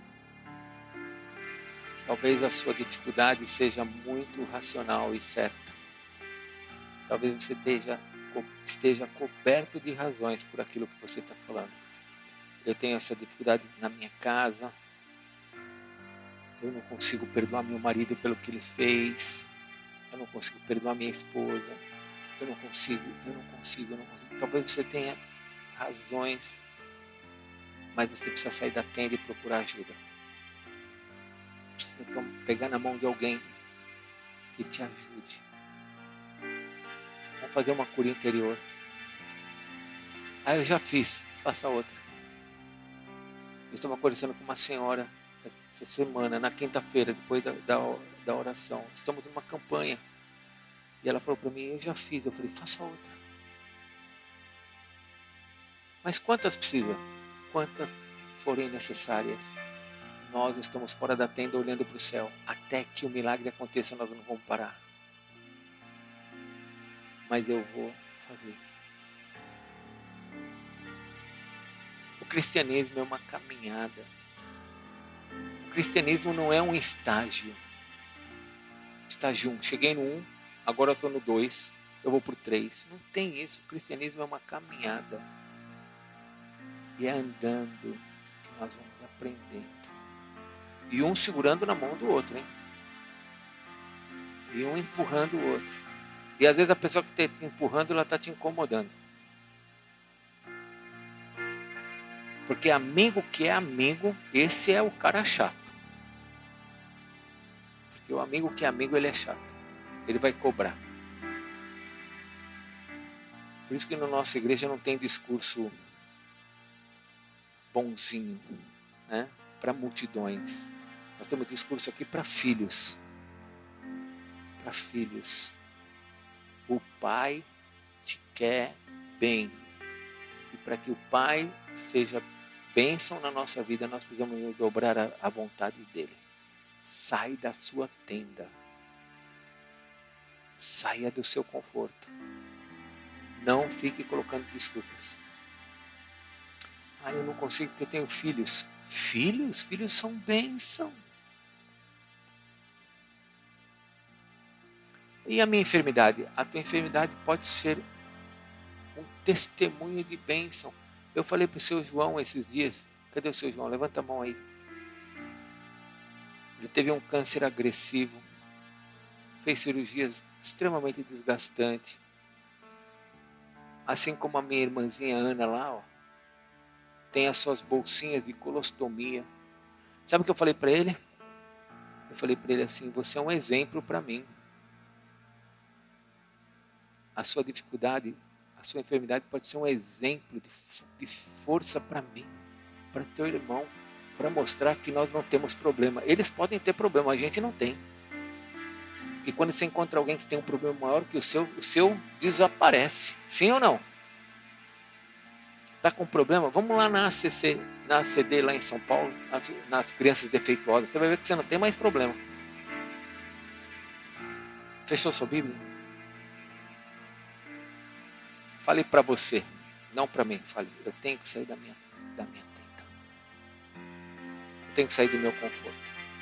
Talvez a sua dificuldade seja muito racional e certa. Talvez você esteja coberto de razões por aquilo que você está falando. Eu tenho essa dificuldade na minha casa. Eu não consigo perdoar meu marido pelo que ele fez. Eu não consigo perdoar minha esposa. Eu não consigo. Talvez você tenha razões, mas você precisa sair da tenda e procurar ajuda. Precisa pegar na mão de alguém que te ajude. Vamos fazer uma cura interior. Eu já fiz, faça outra. Eu estava conversando com uma senhora essa semana, na quinta-feira, depois da oração. Estamos numa campanha. E ela falou para mim, eu já fiz. Eu falei, faça outra. Mas quantas precisa? Quantas forem necessárias? Nós estamos fora da tenda olhando para o céu. Até que o milagre aconteça, nós não vamos parar. Mas eu vou fazer. O cristianismo é uma caminhada. O cristianismo não é um estágio. Estágio 1. Cheguei no 1, agora eu estou no 2. eu vou por 3. Não tem isso. O cristianismo é uma caminhada. E é andando que nós vamos aprendendo. E um segurando na mão do outro, hein? E um empurrando o outro. E às vezes a pessoa que está te empurrando, ela está te incomodando. Porque amigo que é amigo, esse é o cara chato. Porque o amigo que é amigo, ele é chato. Ele vai cobrar. Por isso que na nossa igreja não tem discurso bonzinho, né? Para multidões. Nós temos discurso aqui para filhos. Para filhos. O pai te quer bem. E para que o pai seja bênção na nossa vida, nós precisamos dobrar a vontade dele. Sai da sua tenda. Saia do seu conforto. Não fique colocando desculpas. Eu não consigo porque eu tenho filhos. Filhos? Filhos são bênção. E a minha enfermidade? A tua enfermidade pode ser um testemunho de bênção. Eu falei para o seu João esses dias. Cadê o seu João? Levanta a mão aí. Ele teve um câncer agressivo. Fez cirurgias extremamente desgastantes. Assim como a minha irmãzinha Ana lá, ó, tem as suas bolsinhas de colostomia. Sabe o que eu falei para ele? Eu falei para ele assim, você é um exemplo para mim. A sua dificuldade, a sua enfermidade pode ser um exemplo de força para mim, para teu irmão, para mostrar que nós não temos problema. Eles podem ter problema, a gente não tem. E quando você encontra alguém que tem um problema maior que o seu desaparece. Sim ou não? Está com problema? Vamos lá na ACD lá em São Paulo, nas crianças defeituosas. Você vai ver que você não tem mais problema. Fechou sua Bíblia? Falei para você, não para mim. Falei, eu tenho que sair da minha tenda. Eu tenho que sair do meu conforto.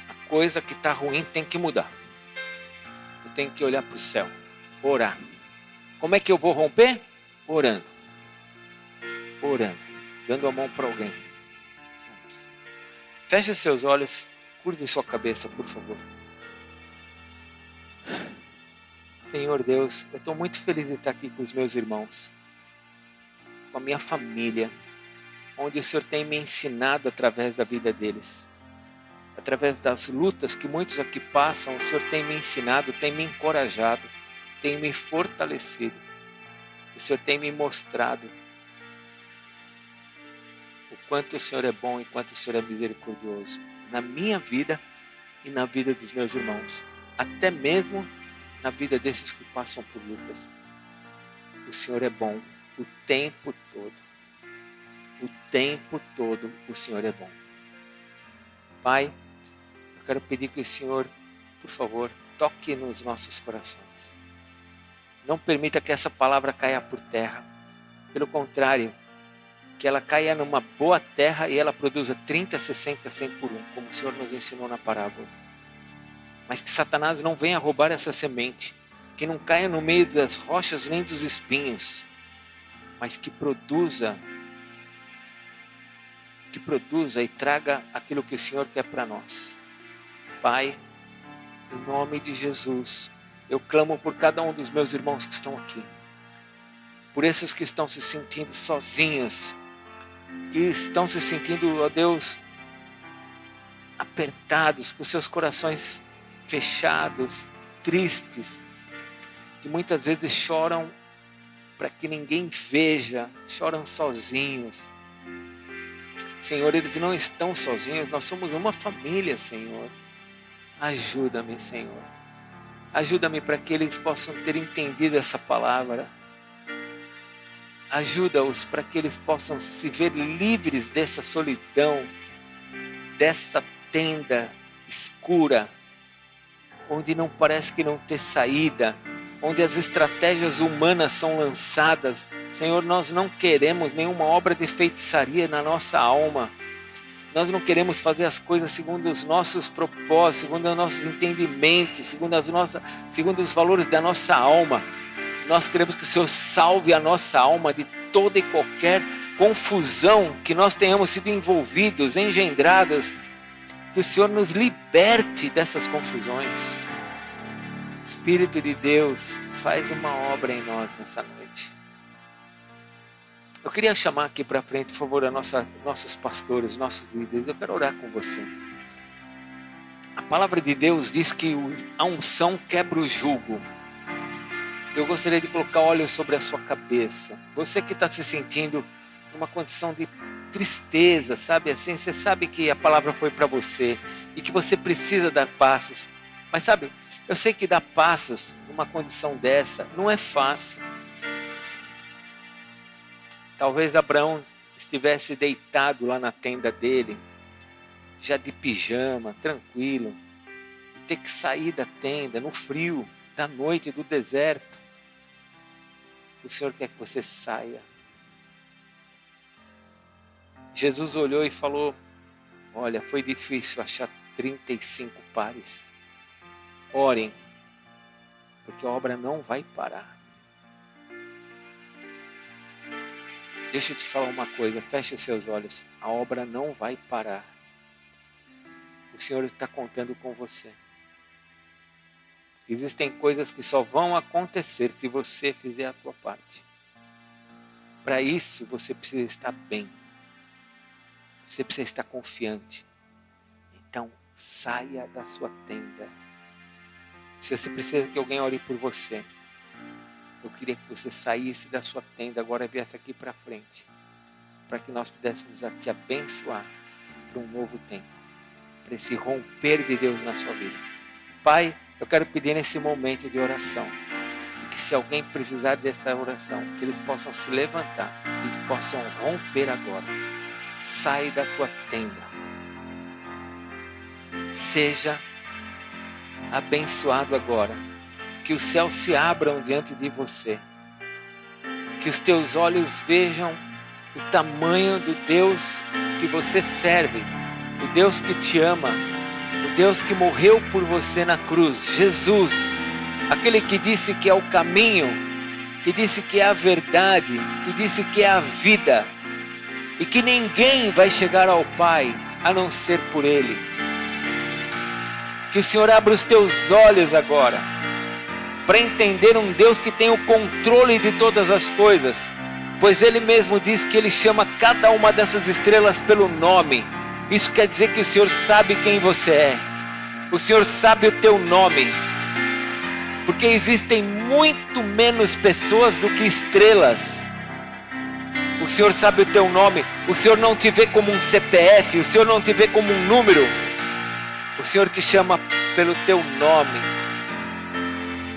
A coisa que está ruim tem que mudar. Eu tenho que olhar para o céu, orar. Como é que eu vou romper? Orando, dando a mão para alguém. Feche seus olhos, curve sua cabeça, por favor. Senhor Deus, eu estou muito feliz de estar aqui com os meus irmãos, com a minha família, onde o Senhor tem me ensinado através da vida deles. Através das lutas que muitos aqui passam, o Senhor tem me ensinado, tem me encorajado, tem me fortalecido. O Senhor tem me mostrado o quanto o Senhor é bom e quanto o Senhor é misericordioso na minha vida e na vida dos meus irmãos, até mesmo na vida desses que passam por lutas. O Senhor é bom o tempo todo. O tempo todo o Senhor é bom. Pai, eu quero pedir que o Senhor, por favor, toque nos nossos corações. Não permita que essa palavra caia por terra. Pelo contrário, que ela caia numa boa terra e ela produza 30, 60, 100 por 1, como o Senhor nos ensinou na parábola. Mas que Satanás não venha roubar essa semente, que não caia no meio das rochas nem dos espinhos, mas que produza e traga aquilo que o Senhor quer para nós. Pai, em nome de Jesus, eu clamo por cada um dos meus irmãos que estão aqui, por esses que estão se sentindo sozinhos, que estão se sentindo, ó Deus, apertados, com seus corações fechados, tristes, que muitas vezes choram para que ninguém veja, choram sozinhos. Senhor, eles não estão sozinhos, nós somos uma família, Senhor. Ajuda-me, Senhor. Ajuda-me para que eles possam ter entendido essa palavra. Ajuda-os para que eles possam se ver livres dessa solidão, dessa tenda escura, onde não parece que não tem saída, onde as estratégias humanas são lançadas. Senhor, nós não queremos nenhuma obra de feitiçaria na nossa alma. Nós não queremos fazer as coisas segundo os nossos propósitos, segundo os nossos entendimentos, segundo os valores da nossa alma. nós queremos que o Senhor salve a nossa alma de toda e qualquer confusão que nós tenhamos sido envolvidos, engendrados, que o Senhor nos liberte dessas confusões. Espírito de Deus, faz uma obra em nós nessa noite. Eu queria chamar aqui para frente, por favor, nossos pastores, nossos líderes. Eu quero orar com você. A palavra de Deus diz que a unção quebra o jugo. Eu gostaria de colocar óleo sobre a sua cabeça. Você que está se sentindo numa condição de tristeza, sabe assim? Você sabe que a palavra foi para você e que você precisa dar passos. Mas sabe, eu sei que dar passos numa condição dessa não é fácil. Talvez Abraão estivesse deitado lá na tenda dele, já de pijama, tranquilo, ter que sair da tenda no frio da noite do deserto. O Senhor quer que você saia. Jesus olhou e falou: olha, foi difícil achar 35 pares. Orem, porque a obra não vai parar. Deixa eu te falar uma coisa, feche seus olhos. A obra não vai parar. O Senhor está contando com você. Existem coisas que só vão acontecer se você fizer a sua parte. Para isso, você precisa estar bem. Você precisa estar confiante. Então, saia da sua tenda. Se você precisa que alguém ore por você, eu queria que você saísse da sua tenda agora e viesse aqui para frente, para que nós pudéssemos te abençoar para um novo tempo, para esse romper de Deus na sua vida. Pai, eu quero pedir nesse momento de oração, que se alguém precisar dessa oração, que eles possam se levantar e possam romper agora. Sai da tua tenda. Seja abençoado agora. Que os céus se abram diante de você. Que os teus olhos vejam o tamanho do Deus que você serve. O Deus que te ama. O Deus que morreu por você na cruz. Jesus, aquele que disse que é o caminho, que disse que é a verdade, que disse que é a vida. E que ninguém vai chegar ao Pai a não ser por Ele. Que o Senhor abra os teus olhos agora para entender um Deus que tem o controle de todas as coisas, pois Ele mesmo diz que Ele chama cada uma dessas estrelas pelo nome. Isso quer dizer que o Senhor sabe quem você é, o Senhor sabe o teu nome, porque existem muito menos pessoas do que estrelas. O Senhor sabe o teu nome, o Senhor não te vê como um CPF, o Senhor não te vê como um número, o Senhor te chama pelo teu nome.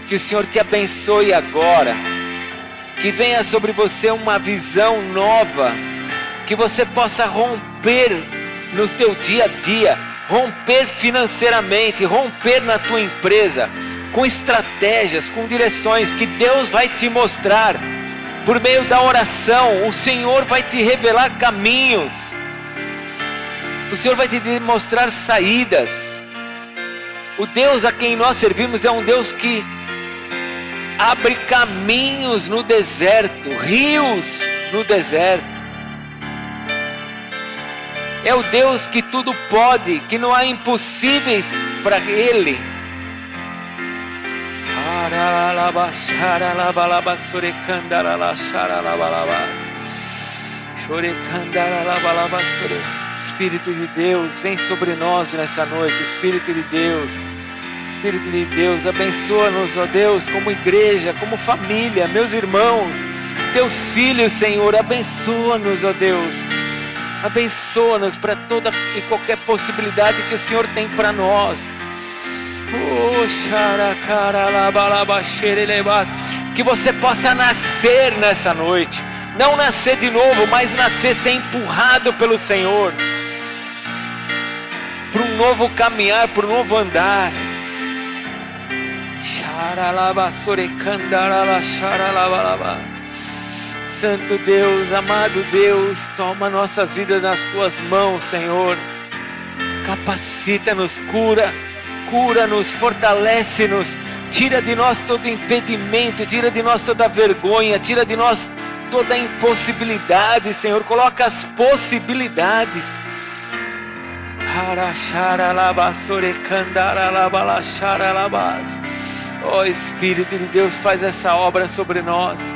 Que o Senhor te abençoe agora, que venha sobre você uma visão nova, que você possa romper no teu dia a dia, romper financeiramente, romper na tua empresa, com estratégias, com direções que Deus vai te mostrar, por meio da oração. O Senhor vai te revelar caminhos, o Senhor vai te mostrar saídas. O Deus a quem nós servimos é um Deus que abre caminhos no deserto, rios no deserto. É o Deus que tudo pode, que não há impossíveis para Ele. Espírito de Deus, vem sobre nós nessa noite. Espírito de Deus, Espírito de Deus, abençoa-nos, ó Deus, como igreja, como família, meus irmãos, teus filhos, Senhor, abençoa-nos, ó Deus, abençoa-nos para toda e qualquer possibilidade que o Senhor tem para nós. Que você possa nascer nessa noite, não nascer de novo, mas nascer, ser empurrado pelo Senhor, para um novo caminhar, para um novo andar. Santo Deus, amado Deus, toma nossas vidas nas tuas mãos, Senhor. Capacita-nos, cura-nos, fortalece-nos, Tira de nós todo impedimento, tira de nós toda vergonha, tira de nós toda impossibilidade, Senhor. Coloca as possibilidades. Ó Espírito de Deus, faz essa obra sobre nós.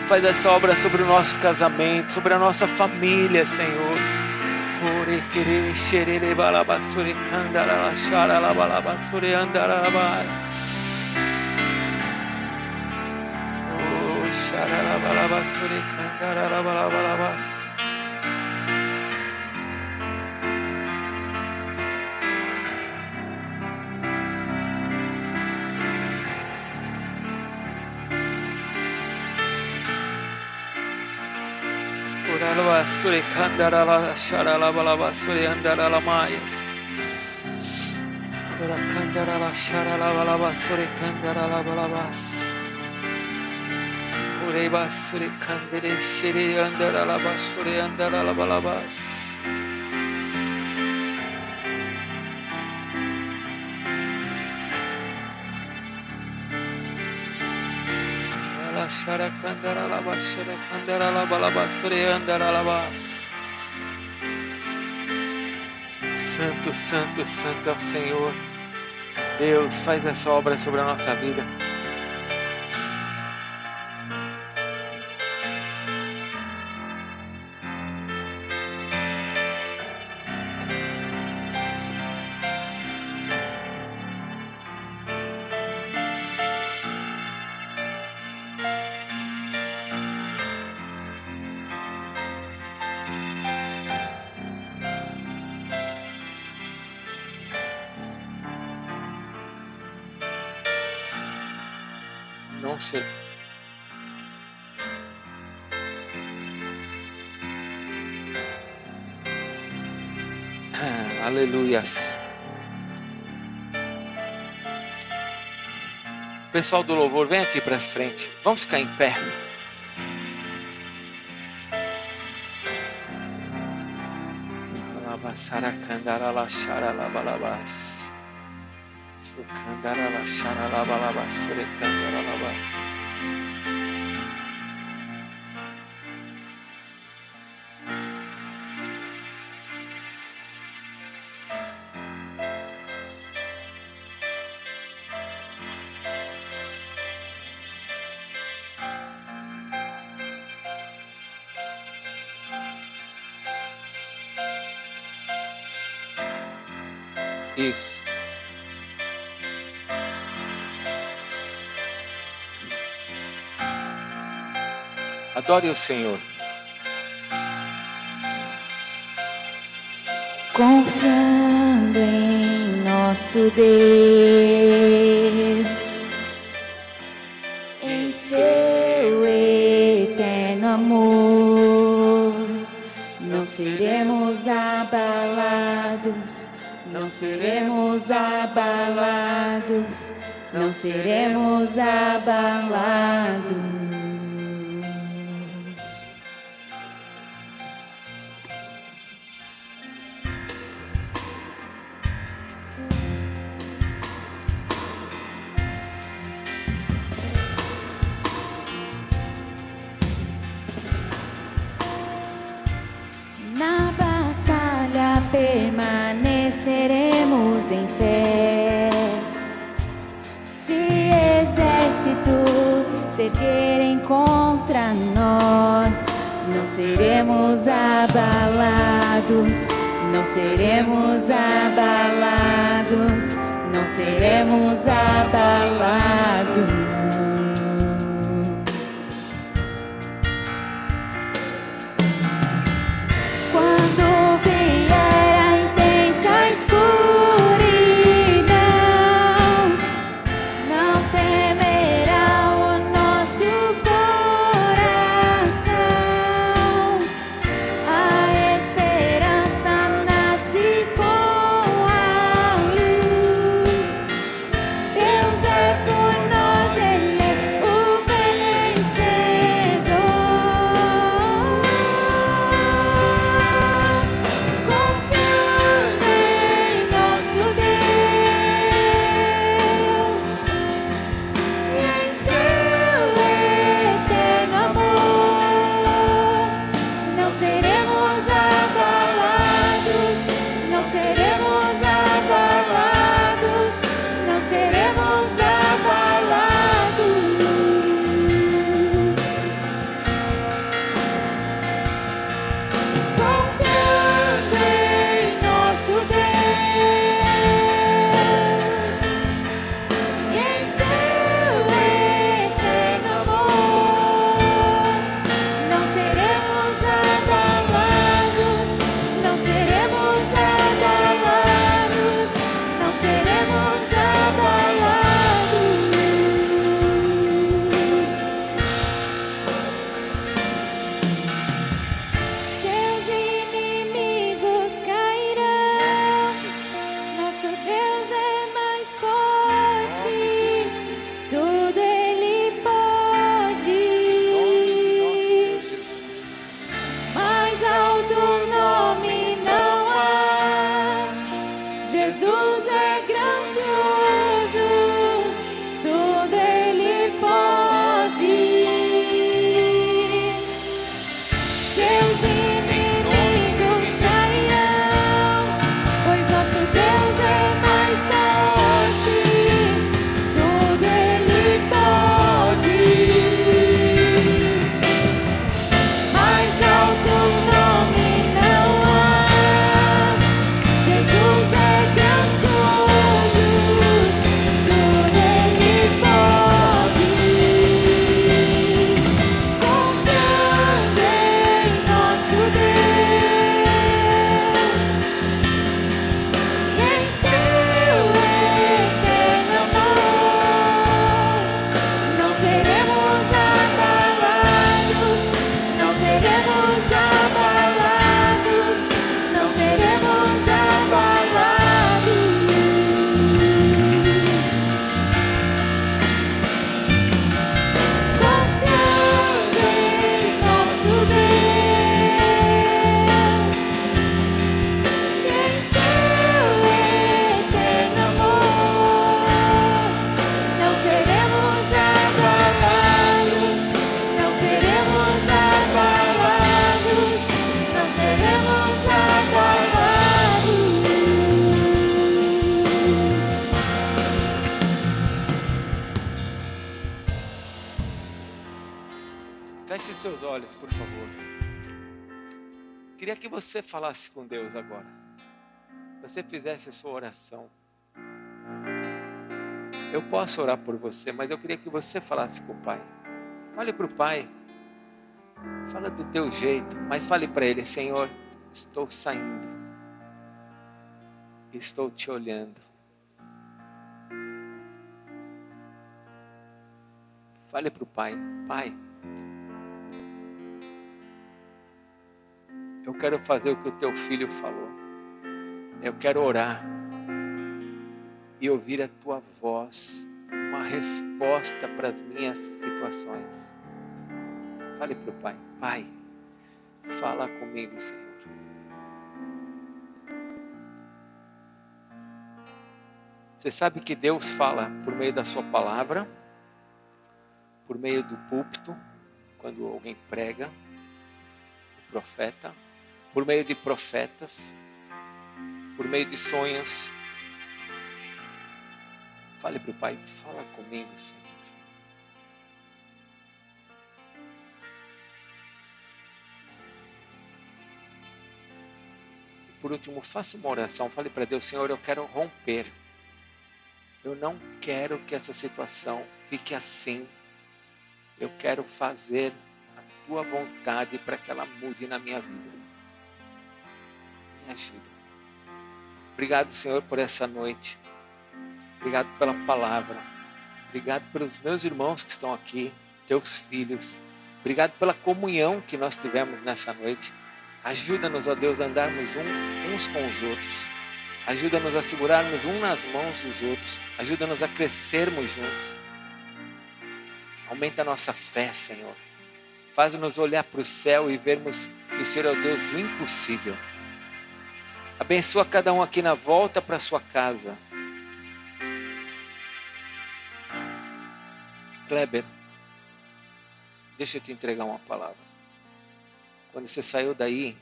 Faz essa obra sobre o nosso casamento, sobre a nossa família, Senhor. Sure kandara la shara la balaba sure andara la mayas. Ora kandara la shara la balaba sure kandara la balabas. Ureba sure kandere shiri andara la basure andara la balabas. Shara kandara la basura kandara la balabasure andara la bas. Santo, santo, santo é o Senhor. Deus, faz essa obra sobre a nossa vida. Não sei. Aleluias. Pessoal do louvor, vem aqui para frente. Vamos ficar em pé. Alabasara kandara la shara la balabas. Kandara la shara la balabas, sure kandara la bas. Isso. Adore o Senhor. Confiando em nosso Deus, em seu eterno amor, não seremos abalados, não seremos abalados, não seremos abalados. Na batalha permaneceremos em fé. Se exércitos se erguerem contra nós, não seremos abalados, não seremos abalados, não seremos abalados. Deus é por nós, Ele olhos, por favor. Queria que você falasse com Deus agora. Você fizesse a sua oração. Eu posso orar por você, mas eu queria que você falasse com o Pai. Fale para o Pai. Fala do teu jeito, mas fale para Ele: Senhor, estou saindo. Estou te olhando. Fale para o Pai: Pai, eu quero fazer o que o teu filho falou. Eu quero orar e ouvir a tua voz, uma resposta para as minhas situações. Fale para o Pai: Pai, fala comigo, Senhor. Você sabe que Deus fala por meio da sua palavra, por meio do púlpito, quando alguém prega, o profeta, por meio de profetas, por meio de sonhos. Fale para o Pai: fala comigo, Senhor. E por último, faça uma oração. Fale para Deus: Senhor, eu quero romper. Eu não quero que essa situação fique assim. Eu quero fazer a tua vontade para que ela mude na minha vida. Me ajuda. Obrigado, Senhor, por essa noite. Obrigado pela palavra. Obrigado pelos meus irmãos que estão aqui, teus filhos. Obrigado pela comunhão que nós tivemos nessa noite. Ajuda-nos, ó Deus, a andarmos uns com os outros. Ajuda-nos a segurarmos nas mãos dos outros. Ajuda-nos a crescermos juntos. Aumenta a nossa fé, Senhor. Faz-nos olhar para o céu e vermos que o Senhor é o Deus do impossível. Abençoa cada um aqui na volta para sua casa. Kleber, deixa eu te entregar uma palavra. Quando você saiu daí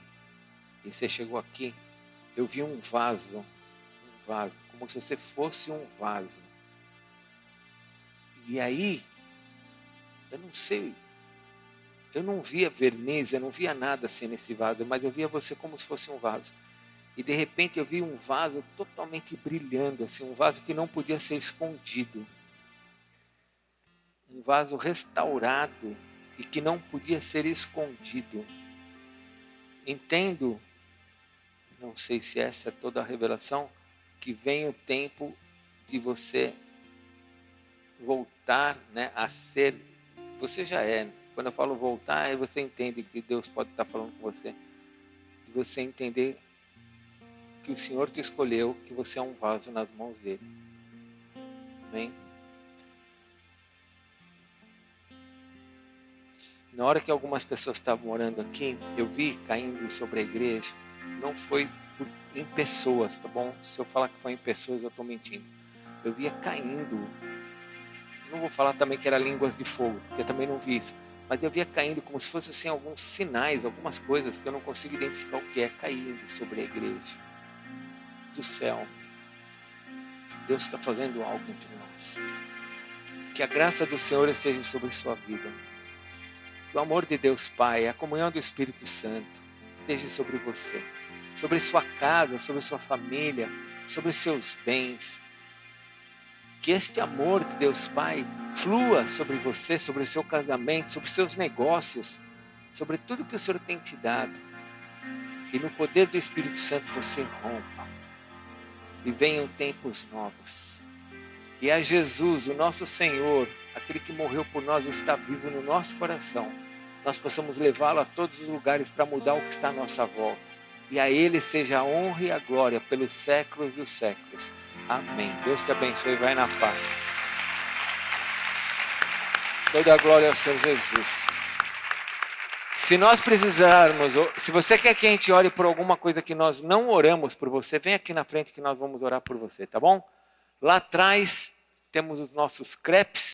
e você chegou aqui, eu vi um vaso, como se você fosse um vaso. E aí, eu não sei, eu não via verniz, eu não via nada assim nesse vaso, mas eu via você como se fosse um vaso. E de repente eu vi um vaso totalmente brilhando, assim, um vaso que não podia ser escondido. Um vaso restaurado e que não podia ser escondido. Entendo, não sei se essa é toda a revelação, que vem o tempo de você voltar, né, a ser, você já é. Quando eu falo voltar, aí você entende que Deus pode estar falando com você. De você entender que o Senhor te escolheu, que você é um vaso nas mãos dele. Amém? Na hora que algumas pessoas estavam orando aqui, eu vi caindo sobre a igreja. Não foi em pessoas, tá bom? Se eu falar que foi em pessoas, eu estou mentindo. Eu via caindo. Não vou falar também que era línguas de fogo, porque eu também não vi isso. Mas eu via caindo como se fosse assim, alguns sinais, algumas coisas que eu não consigo identificar o que é, caindo sobre a igreja. Do céu. Deus está fazendo algo entre nós. Que a graça do Senhor esteja sobre sua vida. Que o amor de Deus Pai, a comunhão do Espírito Santo esteja sobre você, sobre sua casa, sobre sua família, sobre seus bens. Que este amor de Deus Pai flua sobre você, sobre o seu casamento, sobre seus negócios, sobre tudo que o Senhor tem te dado. E no poder do Espírito Santo você rompa. E venham tempos novos. E a Jesus, o nosso Senhor, aquele que morreu por nós, está vivo no nosso coração. Nós possamos levá-lo a todos os lugares para mudar o que está à nossa volta. E a Ele seja a honra e a glória pelos séculos dos séculos. Amém. Deus te abençoe e vai na paz. Toda a glória ao Senhor Jesus. Se nós precisarmos, se você quer que a gente ore por alguma coisa que nós não oramos por você, vem aqui na frente que nós vamos orar por você, tá bom? Lá atrás temos os nossos crepes.